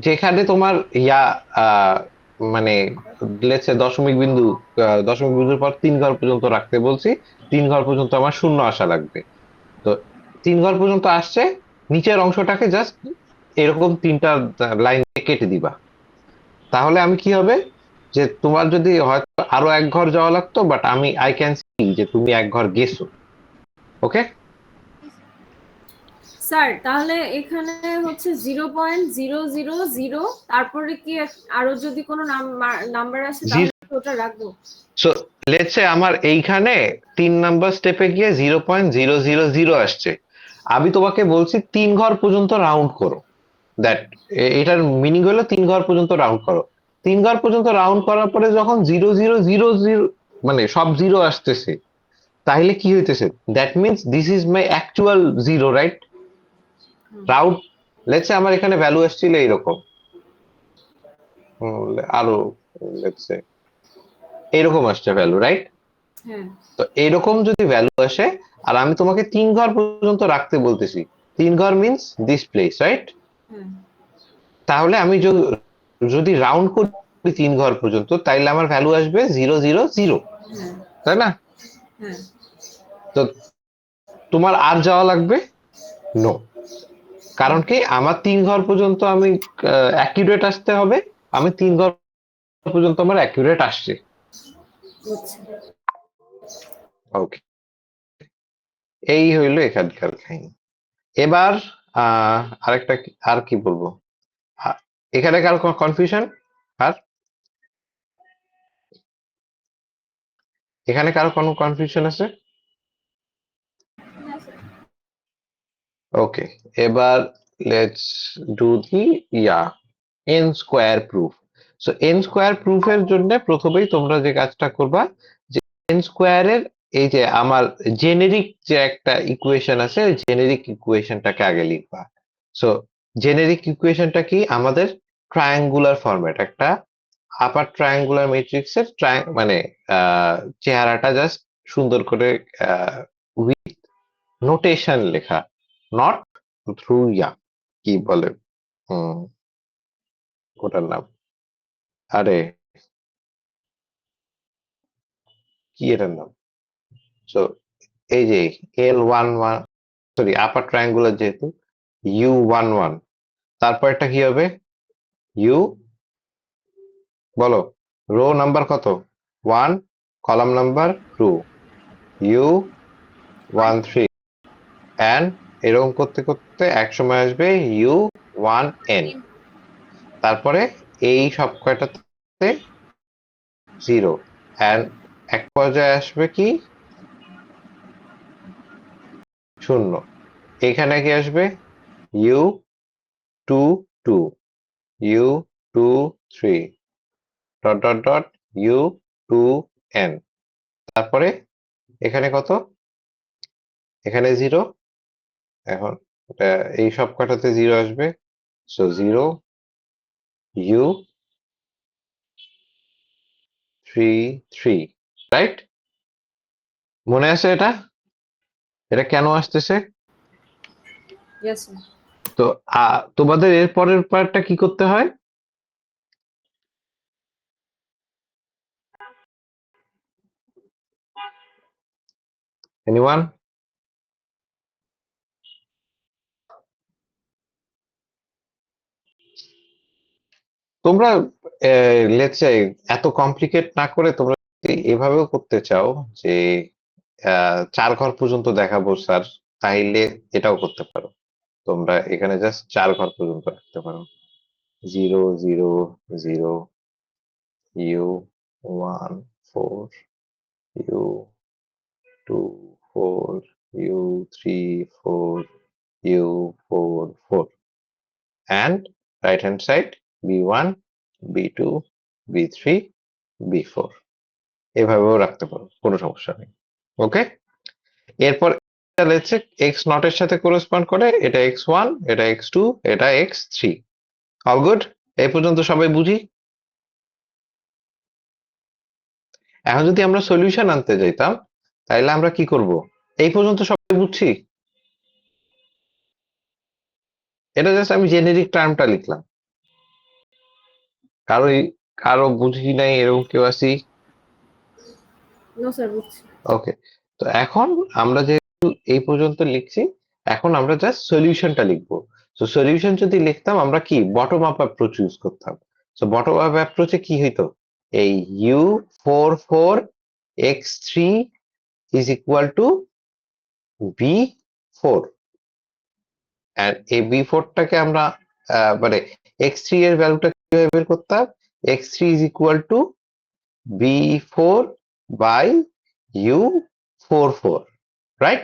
Speaker 1: যেখানে তোমার মানে লেটস সে দশমিক বিন্দুর পর 3 ঘর পর্যন্ত রাখতে বলছি, 3 ঘর পর্যন্ত আমার শূন্য আসা লাগবে। তো 3 ঘর পর্যন্ত আসছে, নিচের অংশটাকে জাস্ট এরকম 3টা লাইন কেটে দিবা, তাহলে আমি কি হবে যে তোমার যদি হয়তো আরো 1 ঘর যাওয়া লাগতো, বাট আই ক্যান সি যে তুমি 1 ঘর গেছো। ওকে
Speaker 5: স্যার তাহলে এখানে হচ্ছে 0.000, তারপরে কি আরো যদি কোনো নাম্বার আসে তাহলে ওটা রাখবো?
Speaker 1: সো লেটস সে আমার এইখানে 3 নাম্বার স্টেপে গিয়ে 0.000 আসছে, আমি তোমাকে বলছি 3 ঘর পর্যন্ত রাউন্ড করো, দ্যাট এটার মিনিং হলো 3 ঘর পর্যন্ত রাউন্ড করো। 3 ঘর পর্যন্ত রাউন্ড করার পরে যখন 0.000 মানে সব জিরো আসতেছে, তাহলে কি হইতেছে, that means this is my actual zero, right? Round let's say আমার এখানে ভ্যালু আসছিল এইরকম, আরো লেটস সে এইরকম আসছে ভ্যালু, রাইট?
Speaker 5: হ্যাঁ
Speaker 1: তো এইরকম যদি ভ্যালু আসে আর আমি তোমাকে 3 ঘর পর্যন্ত রাখতে বলতেছি, 3 ঘর মিন্স দিস প্লেস, রাইট?
Speaker 5: হ্যাঁ
Speaker 1: তাহলে আমি যদি রাউন্ড করি 3 ঘর পর্যন্ত, তাইলে আমার ভ্যালু আসবে 000,
Speaker 5: হ্যাঁ
Speaker 1: তাই না?
Speaker 5: হ্যাঁ
Speaker 1: তো তোমার আর যাওয়া লাগবে নো, কারণ কি আমার 3 ঘর পর্যন্ত আমি অ্যাকিউরেট আসতে হবে, আমি 3 ঘর পর্যন্ত আমার অ্যাকিউরেট আসছে।
Speaker 5: আচ্ছা
Speaker 1: ওকে, এই হইলো এখানকার কাহিনী। এবার আরেকটা আর কি বলবো, এখানে কার কনফিউশন, আর এখানে কারো কোনো কনফিউশন আছে?
Speaker 4: না স্যার।
Speaker 1: ওকে, এবার let's do the N square proof. So N square প্রুফের জন্য প্রথমেই তোমরা যে কাজটা করবা, যে এন স্কোয়ারের এই যে আমার জেনেরিক যে একটা ইকুয়েশন আছে, ওই জেনেরিক ইকুয়েশনটাকে আগে লিখবা। সো জেনেরিক ইকুয়েশনটা কি, আমাদের ট্রায়াঙ্গুলার ফরম্যাট, একটা আপার ট্রায়াঙ্গুলার ম্যাট্রিক্সের মানে চেহারাটা জাস্ট সুন্দর করে উইথ নোটেশন লেখা, নট থ্রু কি বলে ওটার নাম, আরে কি এটার নাম, সো এই যে L11, সরি আপার ট্রায়াঙ্গুলার যেহেতু U11, তারপর এটা কি হবে, ইউ বলো, রো নাম্বার কত 1, কলাম নাম্বার 2, U13, এন্ড এরকম করতে করতে এক সময় আসবে U1n, তারপরে এই সব কয়টাতে 0, এন্ড এক পর্যায়ে আসবে কি 0, এখানে কি আসবে U22, U23, dot dot dot U2n, তারপরে এখানে কত, এখানে 0, এখন এই সব কটাতে 0 আসবে, সো 0 U33, রাইট? মনে আছে এটা, এটা কেন আসতেছে?
Speaker 5: ইয়েস স্যার
Speaker 1: তো তোমাদের এর পরের পার্টটা কি করতে হয়, এনিওয়ান? তোমরা লেটস সে এত কমপ্লিকেট না করে তোমরা যদি এভাবেও করতে চাও যে 4 ঘর পর্যন্ত দেখাবো স্যার, তাইলে এটাও করতে পারো। তোমরা এখানে জাস্ট 4 ঘর পর্যন্ত রাখতে পারো। 0 0 0 u 1 4 u 2 4 u 3 4 u 4 4 and right hand side b1 b2 b3 b4 এভাবেও রাখতে পারো, কোনো সমস্যা নেই। ওকে, এরপর লেটস এক্স নট এর সাথে করেসপন্ড করে, এটা x1, এটা x2, এটা x3। অল গুড, এই পর্যন্ত সবাই বুঝি? এখন যদি আমরা সলিউশন আনতে যাইতাম তাহলে আমরা কি করব? এই পর্যন্ত সবাই বুঝছি? এটা জাস্ট আমি জেনেরিক টার্মটা লিখলাম। কারো কারো বুঝি নাই এরকম কেউ আছি?
Speaker 5: নো স্যার, বুঝছি।
Speaker 1: ওকে, তো এখন আমরা যেহেতু এই পর্যন্ত লিখছি, এখন আমরা জাস্ট সলিউশনটা লিখবো। তো সলিউশন যদি লিখতাম আমরা কি বটম আপ অ্যাপ্রোচ ইউজ করতাম। সো বটম আপ অ্যাপ্রোচে কি হইতো? এই u44 x3 is equal to b4, and এই b4 টাকে আমরা মানে x3 এর ভ্যালুটা কিভাবে বের করতাম? x3 is equal to b4 by u44, right?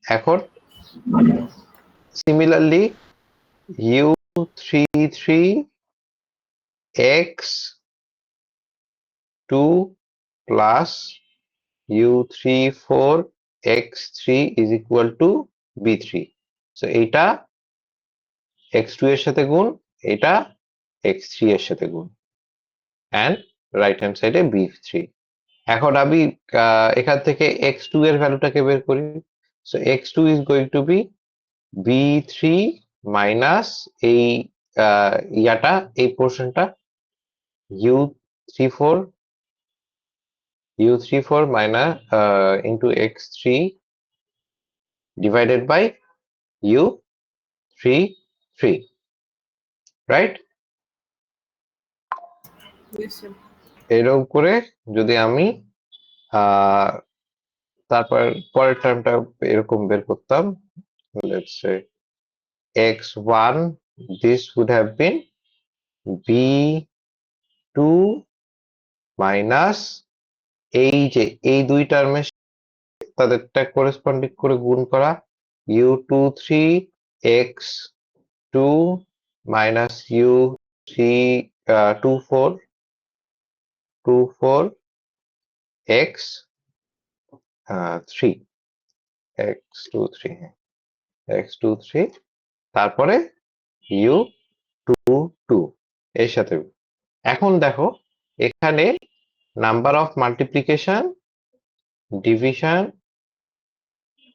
Speaker 1: এখন similarly u33 x2 plus u34 x3 is equal to b3. So এইটা x2 এর সাথে গুণ, এটা x3 এর সাথে গুণ, and right hand side A b3। এখন আমি এখান থেকে x2 এর ভ্যালুটাকে বের করি। So x2 is going to be b3 minus এই ইয়াটা, এই পোর্শনটা u34 minus into x3 divided by u33, right?
Speaker 5: Yes, sir.
Speaker 1: এরকম করে যদি আমি তারপর পরের টার্মটা এরকম বের করতাম, let's say x1, this would have been b2 minus এই যে এই দুই টার্মের তাদেরটা করেসপন্ডিং করে গুণ করা u23 x2 minus u24 x3 x23 তারপরে u22 এর সাথে। এখন দেখো এখানে number of multiplication, division,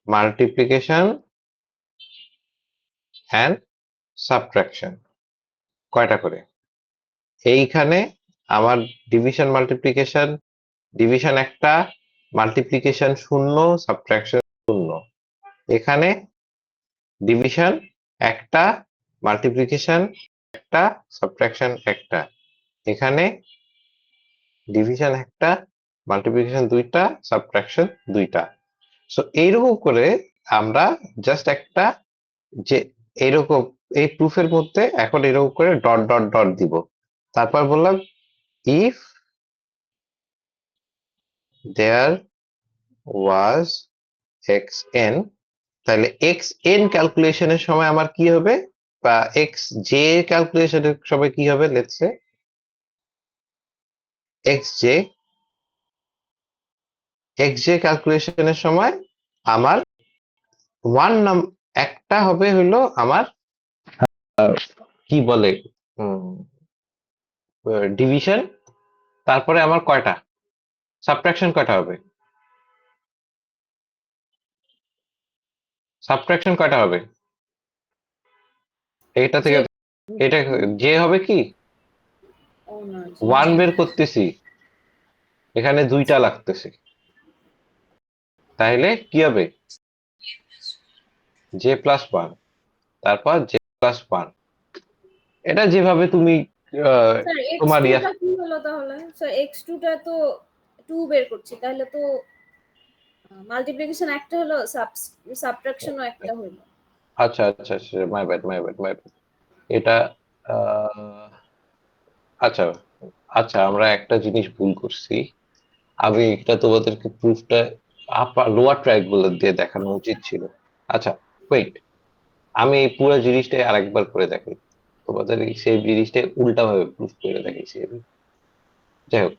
Speaker 1: multiplication and subtraction কয়টা করে? এইখানে আমার ডিভিশন মাল্টিপ্লিকেশন, ডিভিশন একটা, মাল্টিপ্লিকেশন 0, সাবট্রাকশন 0। এখানে ডিভিশন একটা, মাল্টিপ্লিকেশন একটা, সাবট্রাকশন একটা। এখানে ডিভিশন একটা, মাল্টিপ্লিকেশন দুইটা, সাবট্রাকশন দুইটা। সো এইরকম করে আমরা জাস্ট একটা যে এইরকম এই প্রুফের মধ্যে এখন এরকম করে ডট ডট ডট দিব। তারপর বললাম ইফ দেয়ার ওয়াজ xn, তাহলে xn ক্যালকুলেশনের সময় আমার কি হবে, বা xj ক্যালকুলেশনের সময় কি হবে? লেটস সে xj ক্যালকুলেশনের সময় আমার একটা হবে হলো আমার কি বলে ডিভিশন, তারপরে আমার কয়টা সাবট্রাকশন কয়টা হবে? সাবট্রাকশন কয়টা হবে? এটা থেকে এটা যে হবে কি
Speaker 5: Oh, no.
Speaker 1: 1 বের করতেছি, এখানে দুইটা লাগতেছে, তাহলে কি হবে? j+1, তারপর j+1 প্লাস 1। এটা যেভাবে তুমি
Speaker 5: স্যার
Speaker 1: তোমার
Speaker 5: x2 টা কি হলো তাহলে? স্যার x2 টা তো 2 বের করছি, তাহলে তো মাল্টিপ্লিকেশন একটা হলো, সাবট্রাকশনও একটা হলো।
Speaker 1: আচ্ছা আচ্ছা আচ্ছা, my bad my bad my bad. এটা আচ্ছা আচ্ছা, আমরা একটা জিনিস ভুল করছি। আমি এটা তোমাদেরকে প্রুফটা আপার লোয়ার ট্রায়াঙ্গুল দিয়ে দেখানো উচিত ছিল। আচ্ছা ওয়েট, আমি এই পুরো জিনিসটাই আরেকবার করে দেখাই। তোমাদের এই সেই জিনিসটাই উল্টা ভাবে প্রুফ করে দেখাইছি আমি। যাই হোক,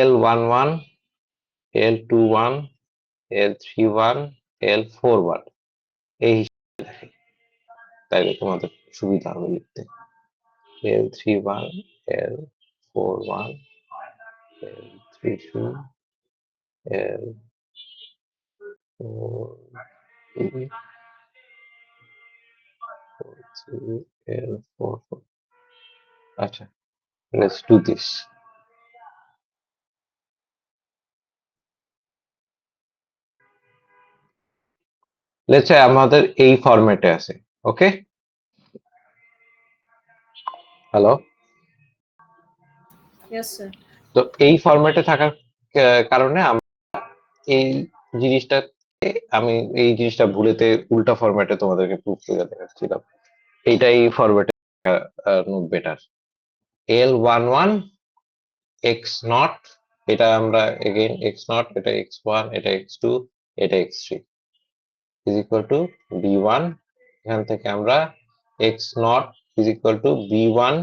Speaker 1: L11, L21, L31, L41 এই হিসেবে দেখাই, তাইলে তোমাদের সুবিধা হবে লিখতে। L31, L41, L32, L43, L44. আচ্ছা, let's do this. Let's say আমাদের এই ফরম্যাটে আছে, ওকে? হ্যালো?
Speaker 5: Yes sir.
Speaker 1: তো এই ফরম্যাটে থাকার কারণে এই জিনিসটা আমি এই জিনিসটা ভুলেতে উল্টা ফরম্যাটে তোমাদেরকে প্রুফ করে দেখাচ্ছিলাম। এইটাই ফরম্যাটে note better. L11 x not, এটা আমরা এগেইন x নট, এটা x1, এটা x2, এটা x3 is equal to b1। এখান থেকে আমরা x not is equal to b1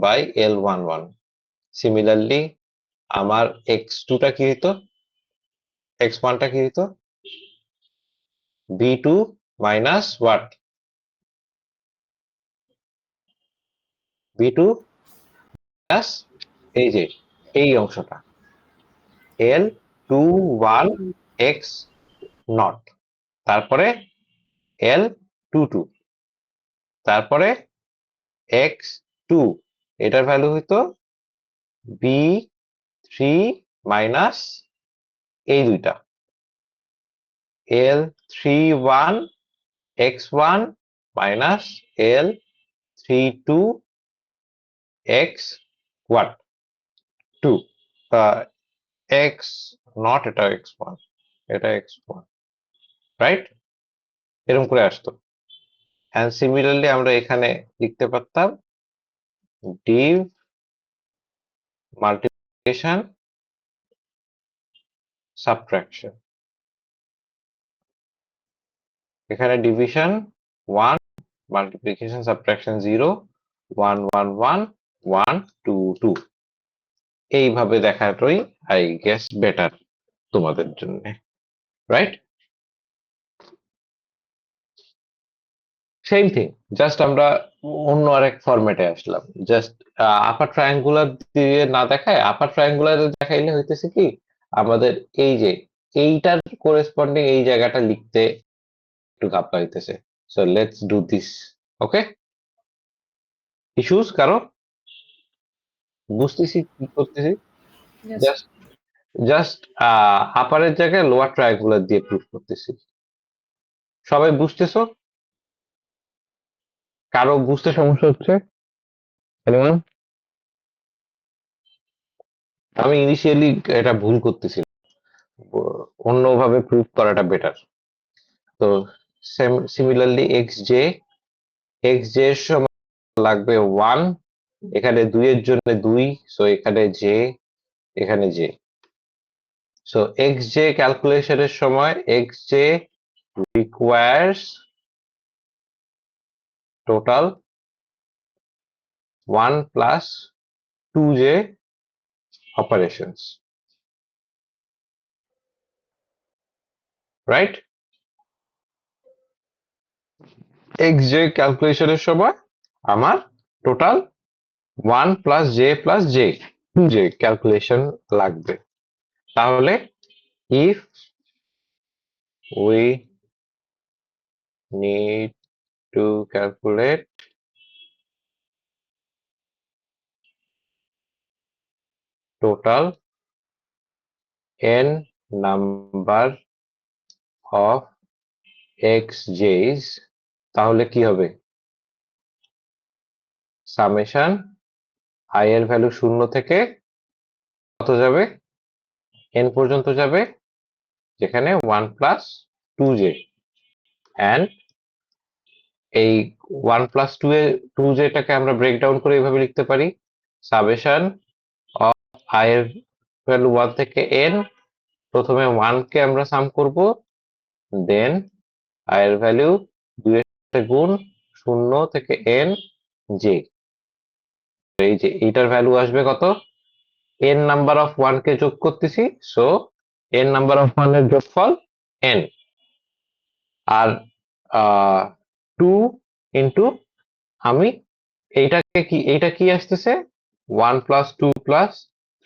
Speaker 1: by L11। Similarly আমার x2 টা কি হইতো, x1 টা কি হইতো, b2 minus what, b2 minus এই যে এই অংশটা L21 x নট, তারপরে L22, তারপরে x2, এটার ভ্যালু হইতো b3 মাইনাস এই দুইটা L31 x1 minus L32 x what 2, x not, এটা x1, এটা x1, রাইট? এরকম করে আসতো। and similarly আমরা এখানে লিখতে পারতাম div multiplication subtraction, এখানে ডিভিশন 1, মাল্টিপ্লিকেশন সাবট্রাকশন 0, 1 1 1 1 2 2। এইভাবে দেখাটাই আই গেস বেটার তোমাদের জন্য, রাইট? সেম থিং, জাস্ট আমরা অন্য আরেক ফরম্যাটে আসলাম। জাস্ট আপার ট্রায়াঙ্গুলার দিয়ে না দেখায় আপার ট্রায়াঙ্গুলার দেখাইলে হইতেছে কি, আমাদের এই যে এইটার করেসপন্ডিং এই জায়গাটা লিখতে একটু ঘাপলা হইতেছে। So let's do this, okay? Issues কারো? বুঝতেছি কি করতেছি?
Speaker 5: Yes.
Speaker 1: জাস্ট জাস্ট আপারের জায়গায় লোয়ার ট্রায়াঙ্গুলার দিয়ে প্রুফ করতেছি। সবাই বুঝতেছো? কারো বুঝতে সমস্যা হচ্ছে? Anyone? আমি ইনিশিয়ালি এটা ভুল করতেছিলাম, অন্যভাবে প্রুফ করাটা বেটার। তো সিমিলারলি এক্স জে এর সময় লাগবে 1, এখানে 2 এর জন্য 2, সো এখানে জে, এখানে জে। সো এক্স জে ক্যালকুলেশনের সময় x J requires total 1 plus 2j operations, right? xj ক্যালকুলেশনের সময় আমার total 1 plus j plus j 2j calculation লাগবে। তাহলে if we need to calculate total n number of xj's, তাহলে কি হবে? সামেশন i এর ভ্যালু 0 থেকে কত যাবে, n পর্যন্ত যাবে, যেখানে 1 প্লাস 2j, অ্যান্ড এই 1 প্লাস 2j টাকে আমরা ব্রেকডাউন করে এইভাবে লিখতে পারি, সামেশন অফ i এর ভ্যালু 1 থেকে n, প্রথমে 1 কে আমরা সাম করব, দেন i এর ভ্যালু 2 এর সাথে গুণ 0 থেকে n j, এই যে এইটার ভ্যালু আসবে কত, n নাম্বার অফ 1 কে যোগ করতেছি, সো n নাম্বার অফ 1 এর যোগফল n, আর 2 ইনটু আমি এইটা কি আসতেছে, 1 plus 2 plus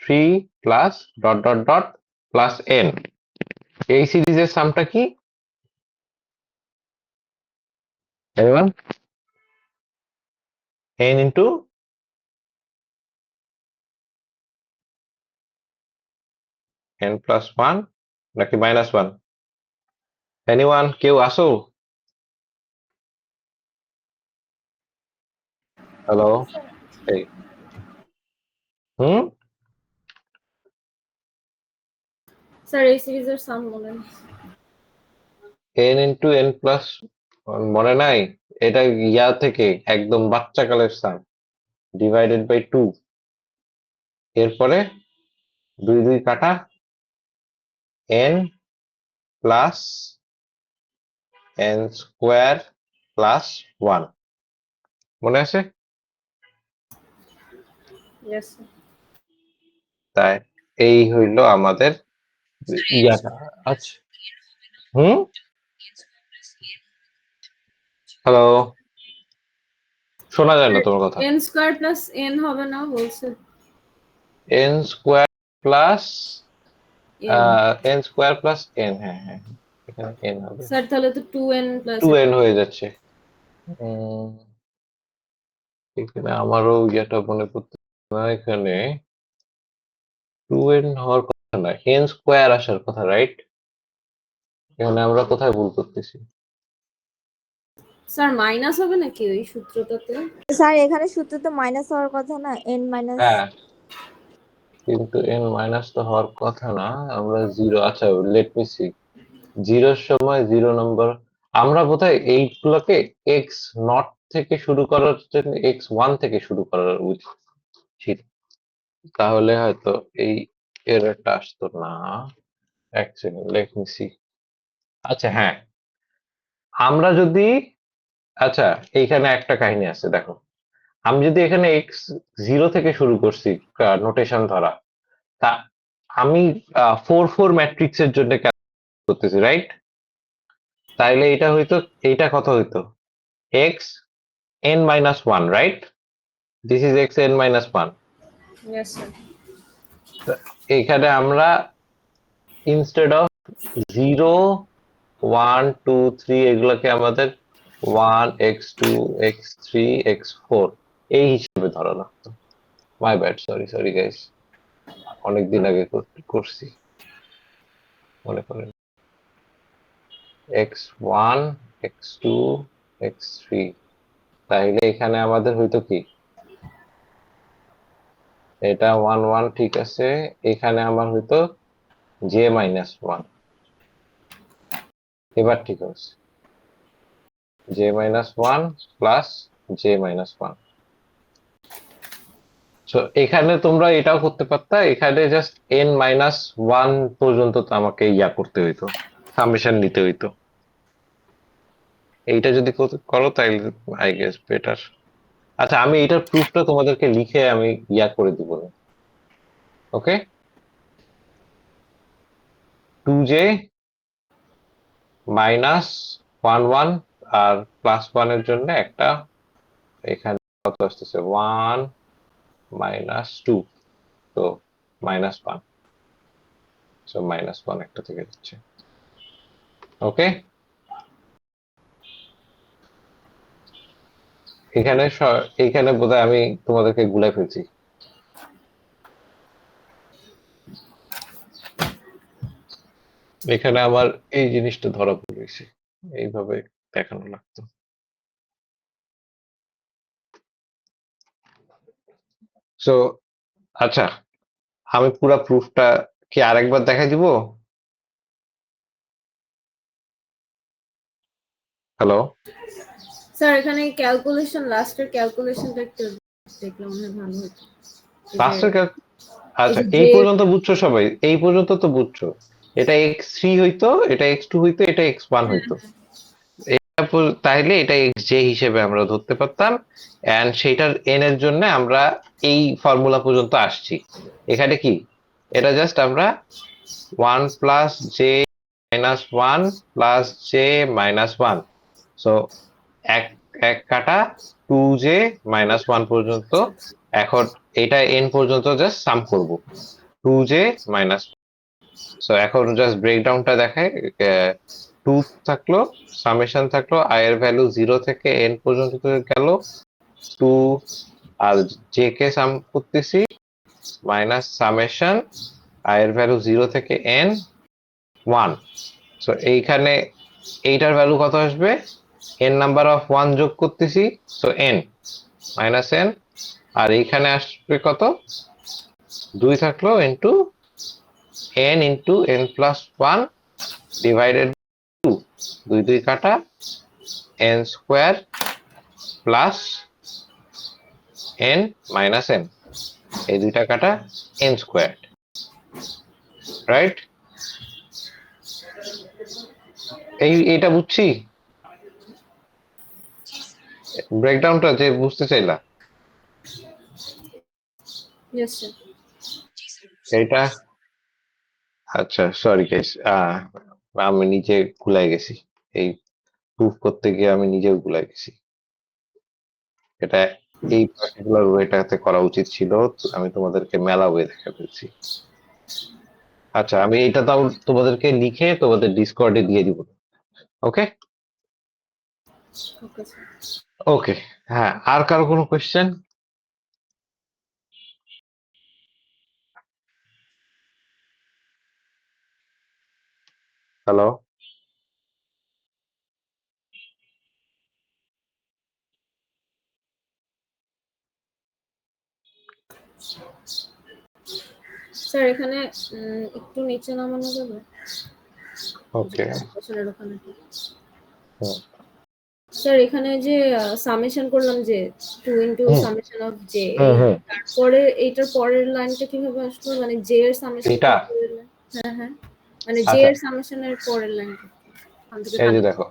Speaker 1: 3 plus dot dot dot plus n, এই সিরিজের সামটা কি everyone, n into n plus 1 নাকি মাইনাস 1, এনিওয়ান, কেউ আসো, হ্যালো, এই হুম,
Speaker 5: স্যার এই সিরিজের সাম বলেন।
Speaker 1: n ইনটু n প্লাস, মনে নাই, এটা ইয়া থেকে একদম বাচ্চা কালের সাম, ডিভাইডেড বাই 2, এরপরে 2 2 কাটা, n plus n square plus 1, মনে আছে?
Speaker 5: Yes sir.
Speaker 1: তাই এই হইলো আমাদের ইয়াটা। আচ্ছা, হুম, হ্যালো, শোনা যায় না তোমার কথা।
Speaker 5: n স্কয়ার প্লাস n হবে না বলছে।
Speaker 1: n square plus
Speaker 5: n
Speaker 1: n square plus n, হ্যাঁ হ্যাঁ, এখানে n হবে,
Speaker 5: স্যার তাহলে তো 2n প্লাস
Speaker 1: 2n হয়ে যাচ্ছে। এখানে আমারও ইয়েটা মনে পড়তে না, এখানে 2n হওয়ার কথা না, n স্কোয়ার আসার কথা, রাইট? এখানে আমরা কোথায় ভুল করতেছি?
Speaker 5: স্যার মাইনাস হবে নাকি ওই সূত্রটাতে?
Speaker 6: স্যার এখানে সূত্রতে মাইনাস হওয়ার কথা না, n মাইনাস।
Speaker 1: হ্যাঁ, কিন্তু n মাইনাস তো হওয়ার কথা না, আমরা জিরো, আচ্ছা লেট মি সি, জিরোর সময় 0 নম্বর, আমরা বোধহয় এইগুলোকে x নট থেকে শুরু করার জন্য x1 থেকে শুরু করার উচিত, তাহলে হয়তো এই এররটা আসতো না। এক সেকেন্ড, লেট মি সি। আচ্ছা হ্যাঁ, আমরা যদি, আচ্ছা এইখানে একটা কাহিনী আছে, দেখো, আমি যদি এখানে x0 থেকে শুরু করছি নোটেশন ধরা, তা আমি 4 ম্যাট্রিক্সের জন্য ক্যালকুলেট করতেছি, রাইট? তাইলে এটা হইতো, এইটা কত হইতো, x n minus 1, right? This is x n minus 1.
Speaker 5: Yes sir.
Speaker 1: এখানে আমরা ইনস্টেড অফ 0 1 2 3 এগুলোকে আমাদের 1 x2 x3 x4 এই হিসেবে ধরা লাগতো। মাই ব্যাড, সরি গাইস, অনেকদিন আগে করছি, মনে করেন x1 x2 x3, তাইলে এখানে আমাদের হইতো কি, এটা 1 1 ঠিক আছে, এখানে আমার হইতো j মাইনাস 1, এবার ঠিক আছে, j minus 1 plus j minus 1। So এখানে তোমরা এটাও করতে পারতা, এখানে জাস্ট n মাইনাস 1 পর্যন্ত তো আমাকে ইয়া করতে হইতো, সামেশন নিতে হইতো। এইটা যদি করো তাইলে আই গেস বেটার। আচ্ছা, আমি এটার প্রুফটা তোমাদেরকে লিখে আমি ইয়া করে দিব, ওকে? 2j মাইনাস 1 1 আর প্লাস 1 এর জন্য একটা, এখানে কত আসতেছে 1 মাইনাস 2, তো মাইনাস 1, সো মাইনাস 1 একটা থেকে যাচ্ছে, ওকে? এখানে বোধহয় আমি তোমাদেরকে গুলাই ফেলছি। এখানে আমার এই জিনিসটা ধরা পড়েছে, এইভাবে দেখানো লাগতো। সো আচ্ছা, আমি পুরা প্রুফটা কি আরেকবার দেখাই দিব? হ্যালো,
Speaker 5: স্যার এখানে ক্যালকুলেশন, লাস্টের ক্যালকুলেশনটা একটু দেখলে মনে হয় ভালো হতো। এই যে-
Speaker 1: লাস্টের আচ্ছা,
Speaker 5: যে
Speaker 1: এই পর্যন্ত বুঝছো সবাই? এই পর্যন্ত তো বুঝছো। এটা x3 হইতো, এটা x2 হইতো, এটা x1 হইতো। তাইলে এটা xj হিসেবে আমরা ধরতে পারতাম, এন্ড সেটার n এর জন্য আমরা এই ফর্মুলা পর্যন্ত আসছি। এখানে কি, এটা জাস্ট আমরা 1 plus J minus 1 plus J minus 1, so এক এক কাটা 2j মাইনাস 1 পর্যন্ত। এখন এটা n পর্যন্ত জাস্ট সাম করব, 2j মাইনাস। সো এখন জাস্ট ব্রেকডাউনটা দেখায়, 2 থাকলো, সামেশন থাকলো, i এর ভ্যালু 0 থেকে n পর্যন্ত গেল, 2 আর j কে সাম করতেছি, মাইনাস সামেশন i এর ভ্যালু 0 থেকে n 1। সো এইখানে এইটার ভ্যালু কত আসবে, n নাম্বার অফ 1 যোগ করতেছি, সো n মাইনাস n, আর এইখানে আসবে কত, 2 থাকলো into n into n plus 1 divided 2, 2 2 কাটা n square plus n minus n, এই দুইটা কাটা n স্কোয়ার, রাইট? এইটা বুঝছি, ব্রেকডাউনটা যে বুঝতে চাইলা
Speaker 5: Yes, sir.
Speaker 1: এইটা। আচ্ছা, সরি গাইস, আমি নিজে ভুলাই গেছি, এই প্রুফ করতে গিয়ে আমি নিজেও ভুলাই গেছি। এটা এই পার্টিকুলার ওয়েটাতে করা উচিত ছিল, আমি তোমাদেরকে মেলা ওয়ে দেখা ফেলছি। আচ্ছা, আমি এটা তাও তোমাদেরকে লিখে তোমাদের ডিসকর্ডে দিয়ে দিব, ওকে?
Speaker 5: Okay, sir.
Speaker 1: ওকে, হ্যাঁ, আর কারো কোনো কোয়েশ্চেন? হ্যালো,
Speaker 5: স্যার এখানে একটু নিচে নামানো যাবে?
Speaker 1: ওকে,
Speaker 5: বছরের ওখানে।
Speaker 1: হুম।
Speaker 5: স্যার এখানে যে সামেশন করলাম যে 2 into
Speaker 1: hmm.
Speaker 5: Summation of j,
Speaker 1: হুম, হুম।
Speaker 5: তারপরে এইটার পরের লাইনটা কিভাবে আসলো, মানে j এর সামেশন?
Speaker 1: এটা?
Speaker 5: হ্যাঁ হ্যাঁ, মানে j
Speaker 1: আচ্ছা,
Speaker 5: এর সামেশনের পরের লাইনটা
Speaker 1: এই যে দেখো,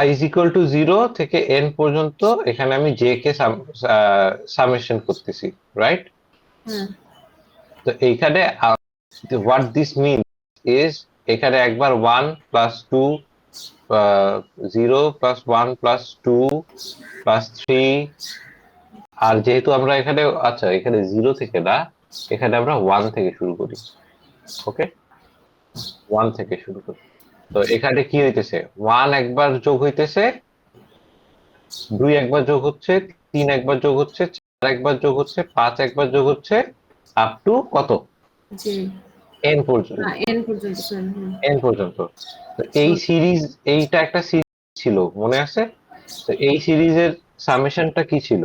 Speaker 1: i is equal to 0 থেকে n পর্যন্ত এখানে আমি j কে সামেশন করতেছি, রাইট?
Speaker 5: হ্যাঁ
Speaker 1: তো এইখানে what this means is এখানে একবার 1 প্লাস 2 0 প্লাস 1 প্লাস 2 প্লাস 3, আর যেহেতু আমরা এখানে, আচ্ছা এখানে 0 থেকে না, এখানে আমরা 1 থেকে শুরু করি, ওকে? 1 থেকে শুরু করি। তো এখানে কি হইতেছে, 1 একবার যোগ হইতেছে, 2 একবার যোগ হচ্ছে, 3 একবার যোগ হচ্ছে, 4 একবার যোগ হচ্ছে, 5 একবার যোগ হচ্ছে, আপ টু কত,
Speaker 5: j
Speaker 1: n পর্যন্ত।
Speaker 5: n পর্যন্ত, স্যার।
Speaker 1: n পর্যন্ত। তো এই সিরিজ, এইটা একটা সিরিজ ছিল, মনে আছে? তো এই সিরিজের সামেশনটা কি ছিল,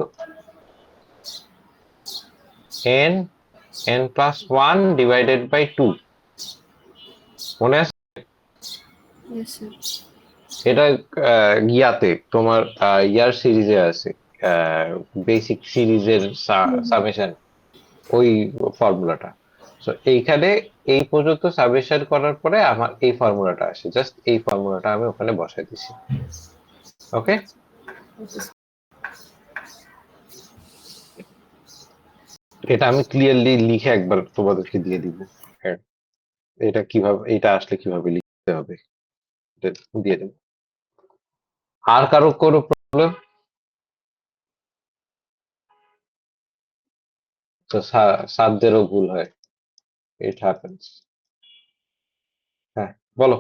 Speaker 1: n প্লাস 1 ডিভাইডেড বাই 2, মনে আছে?
Speaker 5: Yes, sir.
Speaker 1: এটা ইয়াতে তোমার ইয়ার সিরিজে আছে, বেসিক সিরিজের সামেশন, ওই ফর্মুলাটা। সো এইখানে এই পর্যন্ত সামেশন করার পরে আমার এই ফর্মুলাটা আসে, জাস্ট এই ফর্মুলাটা আমি ওখানে বসাই দিছি, ওকে? এটা আমি ক্লিয়ারলি লিখে একবার তোমাদেরকে দিয়ে দিব, হ্যাঁ, এটা কিভাবে, এটা আসলে কিভাবে লিখতে হবে এটা দিয়ে দেব। আর কারো কোনো প্রবলেম? তো সাতদেরও ভুল হয়, ইট হ্যাপেন্স। হ্যাঁ, বলো,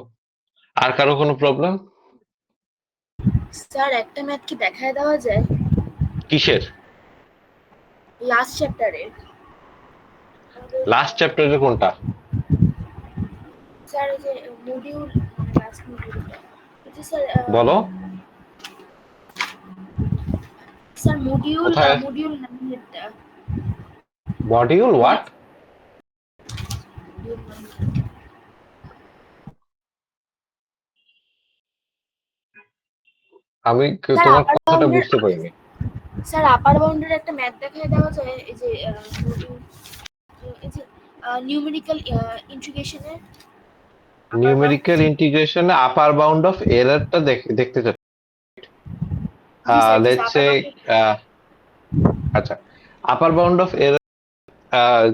Speaker 1: আর কারো কোনো প্রবলেম?
Speaker 7: স্যার একটা ম্যাথ কি দেখায় দেওয়া যায়
Speaker 1: কিসের?
Speaker 7: লাস্ট চ্যাপ্টারে?
Speaker 1: লাস্ট চ্যাপ্টারের কোনটা?
Speaker 7: স্যার এই যে মডিউল, লাস্ট মডিউলটা, স্যার
Speaker 1: বলো।
Speaker 7: স্যার মডিউল
Speaker 1: কোথায়?
Speaker 7: মডিউল 9 এরটা।
Speaker 1: Module what? আমি
Speaker 7: স্যার
Speaker 1: তোমার
Speaker 7: আপার
Speaker 1: কথাটা
Speaker 7: বাউন্ডের
Speaker 1: বুঝতে পারিনি।
Speaker 7: স্যার আপার বাউন্ডের একটা ম্যাথ দেখায় দেওয়া যায় এই যে নিউমেরিক্যাল ইন্টিগ্রেশনের
Speaker 1: নিউমেরিক্যাল ইন্টিগ্রেশনে আপার বাউন্ড অফ এররটা দেখতে চাচ্ছি।
Speaker 7: জি স্যার
Speaker 1: লেটস সে আচ্ছা, আপার বাউন্ড অফ এরর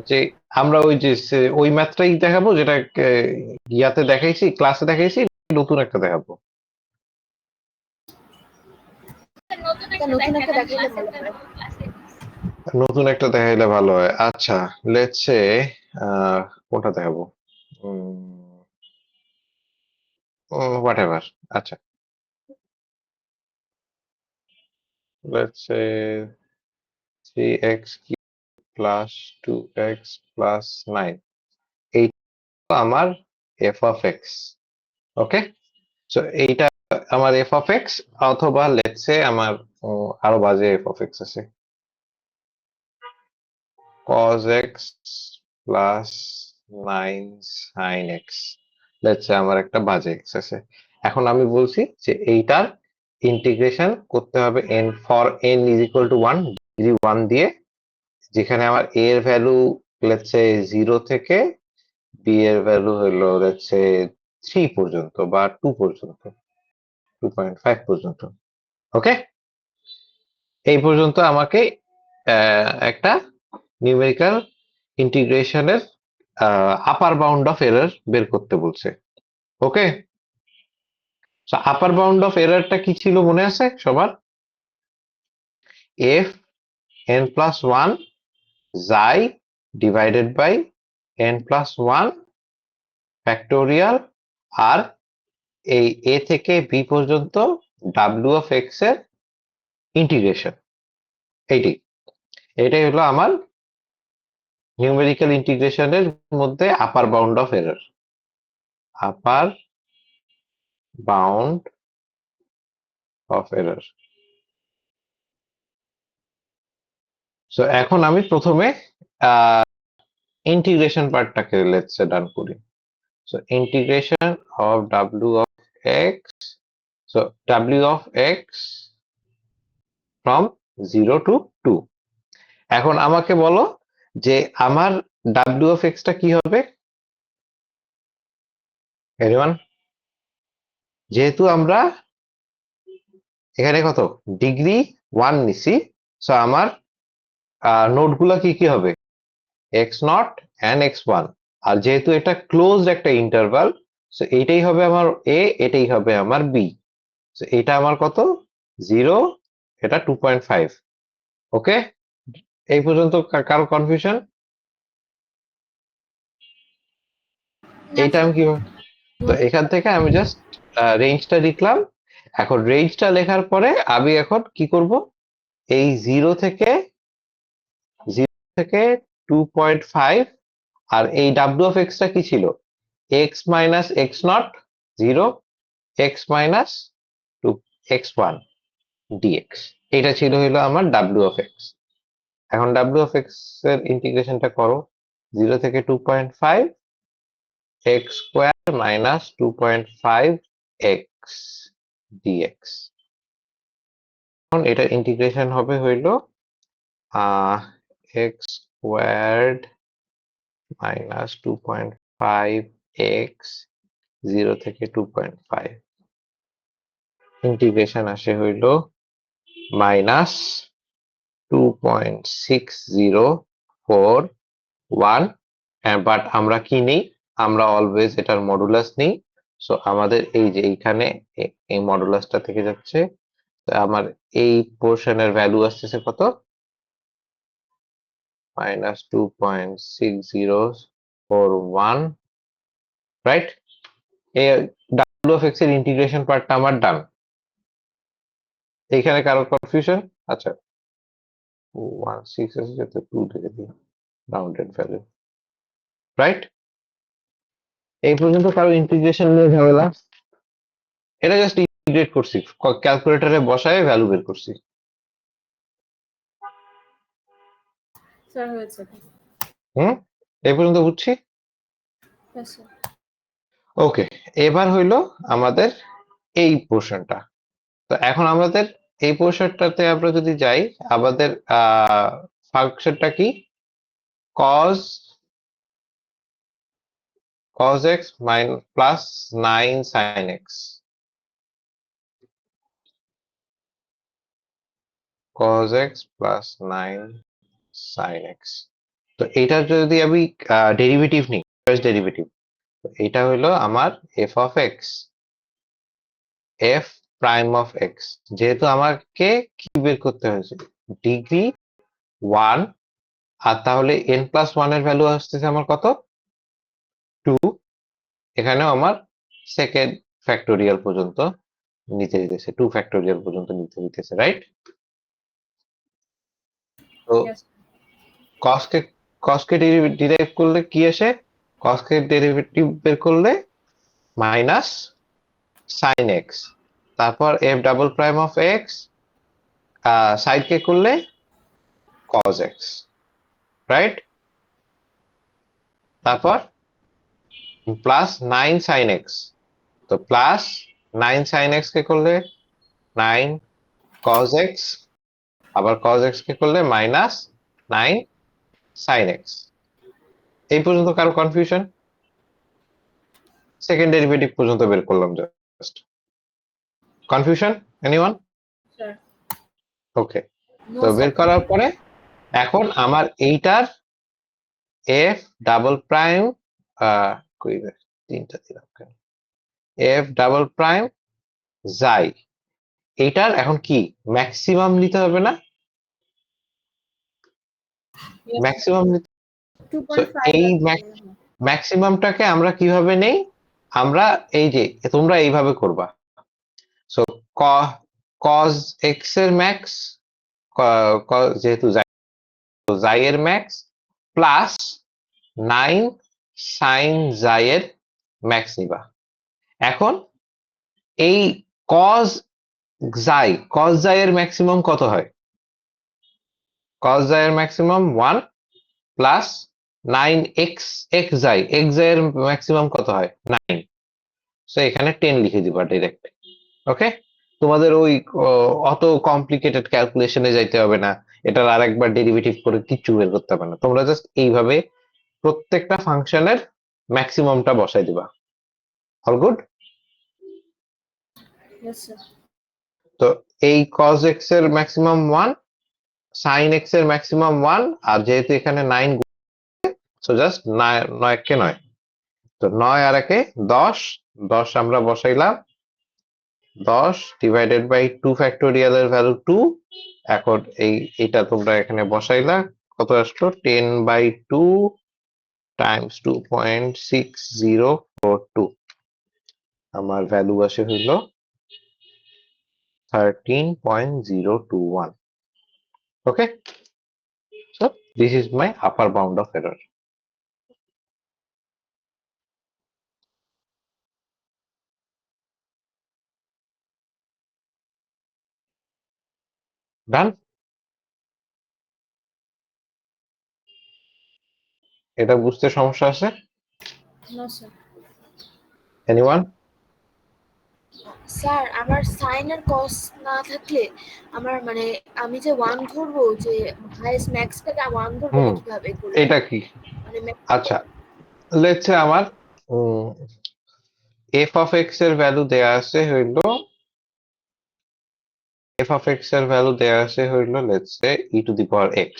Speaker 1: যে আমরা ওই ম্যাথটাই দেখাবো যেটা ইয়াতে দেখাইছি, ক্লাসে দেখাইছি, নতুন একটা দেখাবো।
Speaker 4: নতুন একটা
Speaker 7: নতুন একটা
Speaker 4: দেখালে
Speaker 7: দেখাইলে ভালো হয়।
Speaker 4: ক্লাসে
Speaker 1: নতুন একটা দেখাইলে ভালো হয়। আচ্ছা, লেটস সে কোনটা দেখাবো? Whatever. আচ্ছা, let's say 3x plus 2x plus 9, এইটা আমার f of x। Okay, so এইটা আমার f of x, অথবা লেটস সে আমার আরো বাজে f of x আছে, cos x plus 9 sin x। Let's say আমার একটা বাজে x আছে। এখন আমি বলছি যে এইটার ইন্টিগ্রেশন করতে হবে n for n is equal two 1, degree 1 দিয়ে, যেখানে আমার a এর ভ্যালু লেটস সে 0 থেকে b এর ভ্যালু হলো লেটস সে 3 পর্যন্ত বা 2 পর্যন্ত, 2.5 পর্যন্ত। ওকে, এই পর্যন্ত আমাকে একটা নিউমেরিক্যাল ইন্টিগ্রেশনের আপার বাউন্ড অফ এরর বের করতে বলছে। Okay, so upper bound of এররটা কি ছিল মনে আছে সবার? f n plus 1 xi divided by n plus 1 factorial, আর এই a থেকে b পর্যন্ত w অফ x এর ইন্টিগ্রেশন। এটাই হলো আমার নিউমেরিক্যাল ইন্টিগ্রেশনের মধ্যে upper bound of error. Upper bound of error. So এখন আমি প্রথমে ইন্টিগ্রেশন পার্টটাকে লেটস সে ডান করি। So integration of w of x, so w of x from 0 to 2। এখন আমাকে বলো যে আমার w অফ x টা কি হবে? এনিওয়ান? যেহেতু আমরা এখানে কত ডিগ্রি 1 নিছি, সো আমার নোটগুলো কি কি হবে? x0 and x1। আর যেহেতু এটা ক্লোজড একটা ইন্টারভাল, সো এইটাই হবে আমার a, এটাই হবে আমার b। সো এটা আমার কত? 0, এটা 2.5। ওকে, এই পর্যন্ত কারো কনফিউশন? এইটা আমি কি, তো এখান থেকে আমি জাস্ট রেঞ্জটা লিখলাম। এখন রেঞ্জটা লেখার পরে আমি এখন কি করব? এই 0 থেকে 2.5, আর এই w অফ x টা কি ছিল? x minus x0 0, x minus 2 x1 dx। এটা ছিল হলো আমার w অফ x। এখন w অফ x এর ইন্টিগ্রেশনটা করো, 0 থেকে 2.5 x square minus 2.5 x dx। এখন এটা ইন্টিগ্রেশন হবে হইলো x স্কয়ার্ড মাইনাস 2.5 x 0 থেকে 2.5, ইন্টিগ্রেশন আসে হইল মাইনাস 2.6041, বাট আমরা কি নেই? আমরা অলওয়েজ এটার মডুলাস নেই। সো আমাদের এই যে এইখানে এই মডুলাসটা থেকে যাচ্ছে, তো আমার এই পোর্শনের ভ্যালু আসতেছে কত? Minus 2.6041, right? এই w অফ x এর ইন্টিগ্রেশন পার্টটা আমার ডান। এইখানে কারো কনফিউশন? আচ্ছা, 16 আছে যাতে 2 লিখে দিই, রাউন্ডেড ভ্যালু, রাইট? এই পর্যন্ত কারো ইন্টিগ্রেশন নিয়ে ঝামেলা? এটা জাস্ট ইন্টিগ্রেট করছি, ক্যালকুলেটরে বসায় ভ্যালু বের করছি।
Speaker 5: স্যার হয়েছে।
Speaker 1: এই পর্যন্ত বুঝছি?
Speaker 7: Yes, sir.
Speaker 1: ওকে, এবার হইলো আমাদের এই পোর্শনটা। তো এখন আমাদের এই পোর্শনটাতে আমরা যদি যাই, আমাদের ফাংশনটা কি? cos x plus 9 sin x, cos x plus 9 sin x। তো এটা যদি আমি ডেরিভেটিভ নিই, ফার্স্ট ডেরিভেটিভ, তো এটা হলো আমার f of x, f prime of x। যেহেতু আমাকে কি বের করতে হয়েছে? ডিগ্রি 1, আর তাহলে n+1 এর ভ্যালু আসতেছে আমার কত? 2। এখানেও আমার সেকেন্ড ফ্যাক্টোরিয়াল পর্যন্ত নিতে হইতেছে, 2 ফ্যাক্টোরিয়াল পর্যন্ত নিতে হইতেছে, রাইট? তো
Speaker 7: Yes.
Speaker 1: cos কে ডিরাইভ করলে কি আসে? cos কে ডেরিভেটিভ বের করলে মাইনাস sin x, তারপর f double prime of x side কে করলে cos x, রাইট? তারপর প্লাস 9 sin x, তো প্লাস 9 sin x কে করলে 9 cos x, আবার cos x কে করলে মাইনাস 9 sin x। এই পর্যন্ত কারো কনফিউশন? সেকেন্ড ডেরিভেটিভ পর্যন্ত বের করলাম জাস্ট। Confusion anyone?
Speaker 7: Sir.
Speaker 1: ওকে,
Speaker 7: No,
Speaker 1: তো বের
Speaker 7: sir.
Speaker 1: করার পরে এখন আমার এইটার f ডাবল প্রাইম কই রে, তিনটা দিলাম কেন, f ডাবল প্রাইম জাই, এইটার এখন কি ম্যাক্সিমাম নিতে হবে না?
Speaker 7: Yes,
Speaker 1: maximum
Speaker 7: sir.
Speaker 1: নিতে, So,
Speaker 7: 2.5
Speaker 1: এই
Speaker 7: আছে।
Speaker 1: ম্যাক্সিমামটাকে আমরা কিভাবে নেই? আমরা এই যে তোমরা এইভাবে করবা। সো cos x এর ম্যাক্স, যেহেতু জাই এর ম্যাক্স প্লাস 9 sin জাই এর ম্যাক্স নিবা। এখন এই cos জাই এর ম্যাক্সিমাম কত হয়? cos জাই এর ম্যাক্সিমাম 1 প্লাস 9 x জাই এর ম্যাক্সিমাম কত হয়? 9। সো এখানে 10 লিখে দিবা ডাইরেক্ট। ওকে, তোমাদের ওই অত কমপ্লিকেটেড ক্যালকুলেশনে যাইতে হবে না, এটার আরেকবার ডেরিভেটিভ করে কিচ্ছু বের করতে হবে না, তোমরা জাস্ট এইভাবে প্রত্যেকটা ফাংশনের ম্যাক্সিমামটা বসাই দিবা। All good?
Speaker 7: Yes, sir.
Speaker 1: তো এই cos x এর ম্যাক্সিমাম 1, sin x এর ম্যাক্সিমাম 1, আর যেহেতু এখানে 9, সো জাস্ট 9 কে 9, তো 9 আর একে 10, 10 আমরা বসাইলাম, 10 ডিভাইডেড বাই 2 ফ্যাক্টোরিয়াল এর ভ্যালু 2। এখন এটা তোমরা এখানে বসাইলা, কত আসলো? 10/2 টাইমস 2.6042, আমার ভ্যালু আসে হইল 13.021। Okay, so this is my upper bound of error. Done? এটা বুঝতে সমস্যা আছে
Speaker 7: No, sir.
Speaker 1: এনিওয়ান?
Speaker 7: স্যার আমার সাইন আর কস না থাকলে আমার মানে আমি যে 1 ধরবো, যে হাইয়েস্ট ম্যাক্স থেকে 1 ধরবো
Speaker 1: হুম,
Speaker 7: কিভাবে করে?
Speaker 1: এটা কি?
Speaker 7: মানে
Speaker 1: আচ্ছা, লেটস সে আমার f of x এর ভ্যালু দেয়া আছে হইল, f of x এর ভ্যালু দেয়া আছে হইল let's say e two the power x।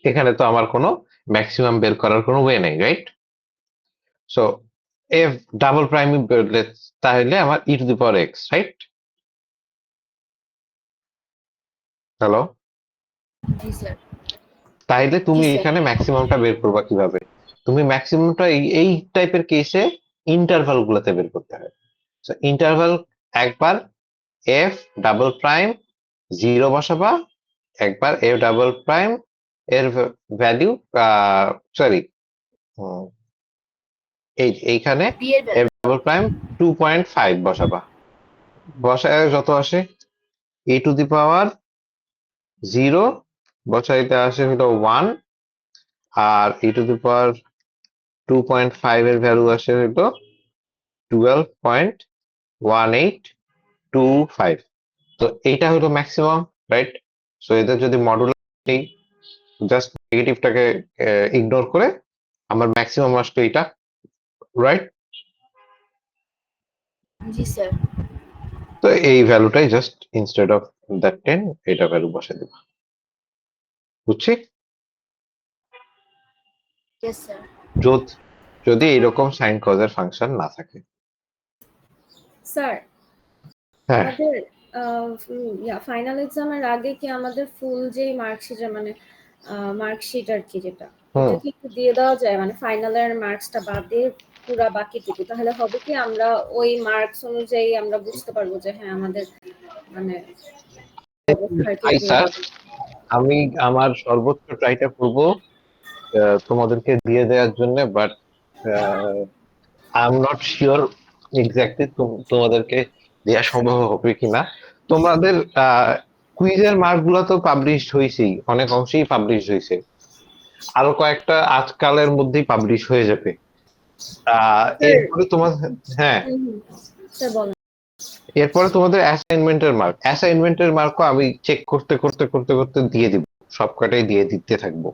Speaker 1: এখানে তো আমার কোনো ম্যাক্সিমাম বের করার কোনো ওয়ে নেই, right? So f double prime তাহলে আমার e two the power x, right? Hello,
Speaker 7: G sir.
Speaker 1: তাইলে তুমি
Speaker 7: জি, স্যার।
Speaker 1: এখানে ম্যাক্সিমামটা বের করবা কিভাবে? তুমি ম্যাক্সিমামটা এই টাইপের কেসে ইন্টারভাল গুলোতে বের করতে হয়। সো ইন্টারভাল একবার f ডাবল প্রাইম 0 বসাবা, একবার f ডাবল প্রাইম এর ভ্যালু, সরি, এইখানে
Speaker 7: বি এর
Speaker 1: f ডাবল প্রাইম 2.5 বসাবা, বসায় যত আসে e টু দি পাওয়ার 0 বসাইতে আসে হলো 1, আর e টু দি পাওয়ার 2.5 এর ভ্যালু আসে হলো 12.1825। তো এইটা হলো ম্যাক্সিমাম, রাইট? সো এদের যদি মডুলাস নেই, জাস্ট নেগেটিভটাকে ইগনোর করে আমার ম্যাক্সিমাম আসলো এটা, রাইট?
Speaker 7: জি স্যার।
Speaker 1: তো এই ভ্যালুটাই জাস্ট ইনস্টেড অফ দ্যাট 10 এটা ভ্যালু বসে দেব, বুঝছি?
Speaker 7: Yes sir.
Speaker 1: যদি এরকম সাইন কজের ফাংশন না থাকে।
Speaker 5: স্যার
Speaker 1: হ্যাঁ,
Speaker 5: আমাদের ফাইনাল এক্সামের আগে কি আমাদের ফুল যেই মার্কশিটের মানে মার্কশিট আর কি যেটা
Speaker 1: হুম।
Speaker 5: এটা কি একটু দিয়ে দেওয়া যায়, মানে ফাইনালের মার্কসটা বাদে পুরা বাকিটুকু, তাহলে হবে কি আমরা ওই মার্কস অনুযায়ী আমরা বুঝতে পারবো যে হ্যাঁ আমাদের মানে অবস্থা আর কি
Speaker 1: তাই স্যার,
Speaker 5: grade।
Speaker 1: আমি আমার সর্বোচ্চ ট্রাইটা করব তোমাদেরকে দিয়ে দেওয়ার জন্য, but I am not sure exactly তোমাদেরকে দেওয়া সম্ভব হবে কিনা। তোমাদের কুইজের মার্ক গুলো তো পাবলিশ হয়েছেই, অনেক অংশেই পাবলিশ হয়েছে, আরো কয়েকটা আজকালের মধ্যেই পাবলিশ হয়ে যাবে। এরপরে তোমার, হ্যাঁ,
Speaker 5: স্যার বলেন।
Speaker 1: এরপরে তোমাদের অ্যাসাইনমেন্টের মার্কও আমি চেক করতে করতে করতে করতে দিয়ে দিব, সবকটাই দিয়ে দিতে থাকবো।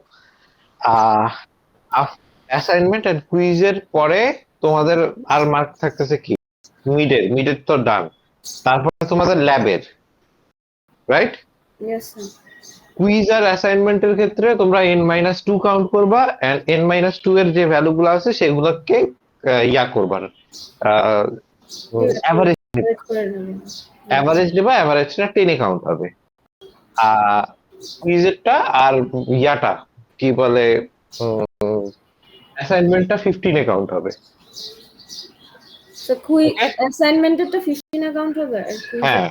Speaker 1: অ্যাসাইনমেন্ট এন্ড কুইজের পরে তোমাদের আর মার্ক থাকতেছে কি, মিডের তো ডান, তারপরে তোমাদের ল্যাবের, রাইট?
Speaker 5: Yes sir.
Speaker 1: কুইজ আর অ্যাসাইনমেন্টের ক্ষেত্রে তোমরা n-2 কাউন্ট করবা, এন্ড n-2 এর যে ভ্যালু গুলো আছে সেগুলোকে ইয়া করবা, অ্যাভারেজ
Speaker 5: করে নেবেন।
Speaker 1: নেবা, অ্যাভারেজটা 10 কাউন্ট হবে। কুইজেরটা আর ইয়াটা কি বলে, অ্যাসাইনমেন্টটা 15 কাউন্ট হবে।
Speaker 5: তো অ্যাসাইনমেন্টেরটা 15 অ্যাকাউন্ট হবে আর
Speaker 1: হ্যাঁ,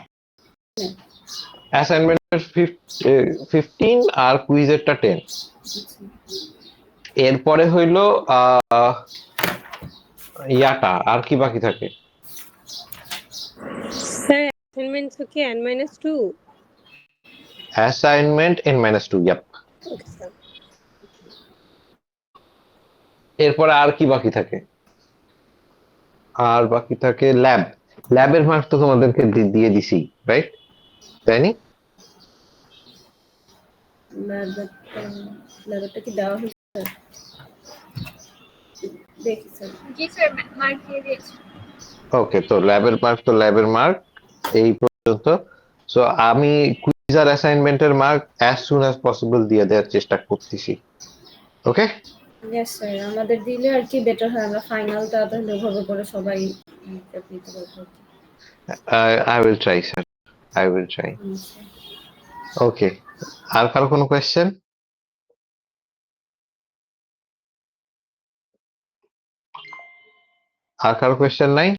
Speaker 1: অ্যাসাইনমেন্টের 15 আর কুইজেরটা 10। এরপরে হইলো ইয়াটা আর কি বাকি থাকে?
Speaker 8: স্যার অ্যাসাইনমেন্ট কি n-2?
Speaker 1: Assignment n-2, yup.
Speaker 8: Okay sir.
Speaker 1: এরপরে আর কি বাকি থাকে? আর বাকি থাকে ল্যাবের মার্ক তো তোমাদেরকে দিয়ে দিছি, রাইট? তাইনি?
Speaker 5: ল্যাবটা কি দেওয়া হয়েছে? দেখি স্যার।
Speaker 4: জি স্যার, মার্ক দিয়ে দিয়েছি।
Speaker 1: ওকে, তো ল্যাবের মার্ক এই পর্যন্ত। সো আমি কুইজ আর অ্যাসাইনমেন্টের mark as soon as possible দিয়ে দেওয়ার চেষ্টা করতেছি, ওকে?
Speaker 5: ইয়েস স্যার, আমাদের দিলে আর কি বেটার হয়, আমরা ফাইনালটা তাহলে ওভাবে করে সবাই নিতে পারবো।
Speaker 1: I will try, sir. I will try. Okay. আর কারো কোনো কোয়েশ্চেন? আর কারো কোয়েশ্চেন নাই?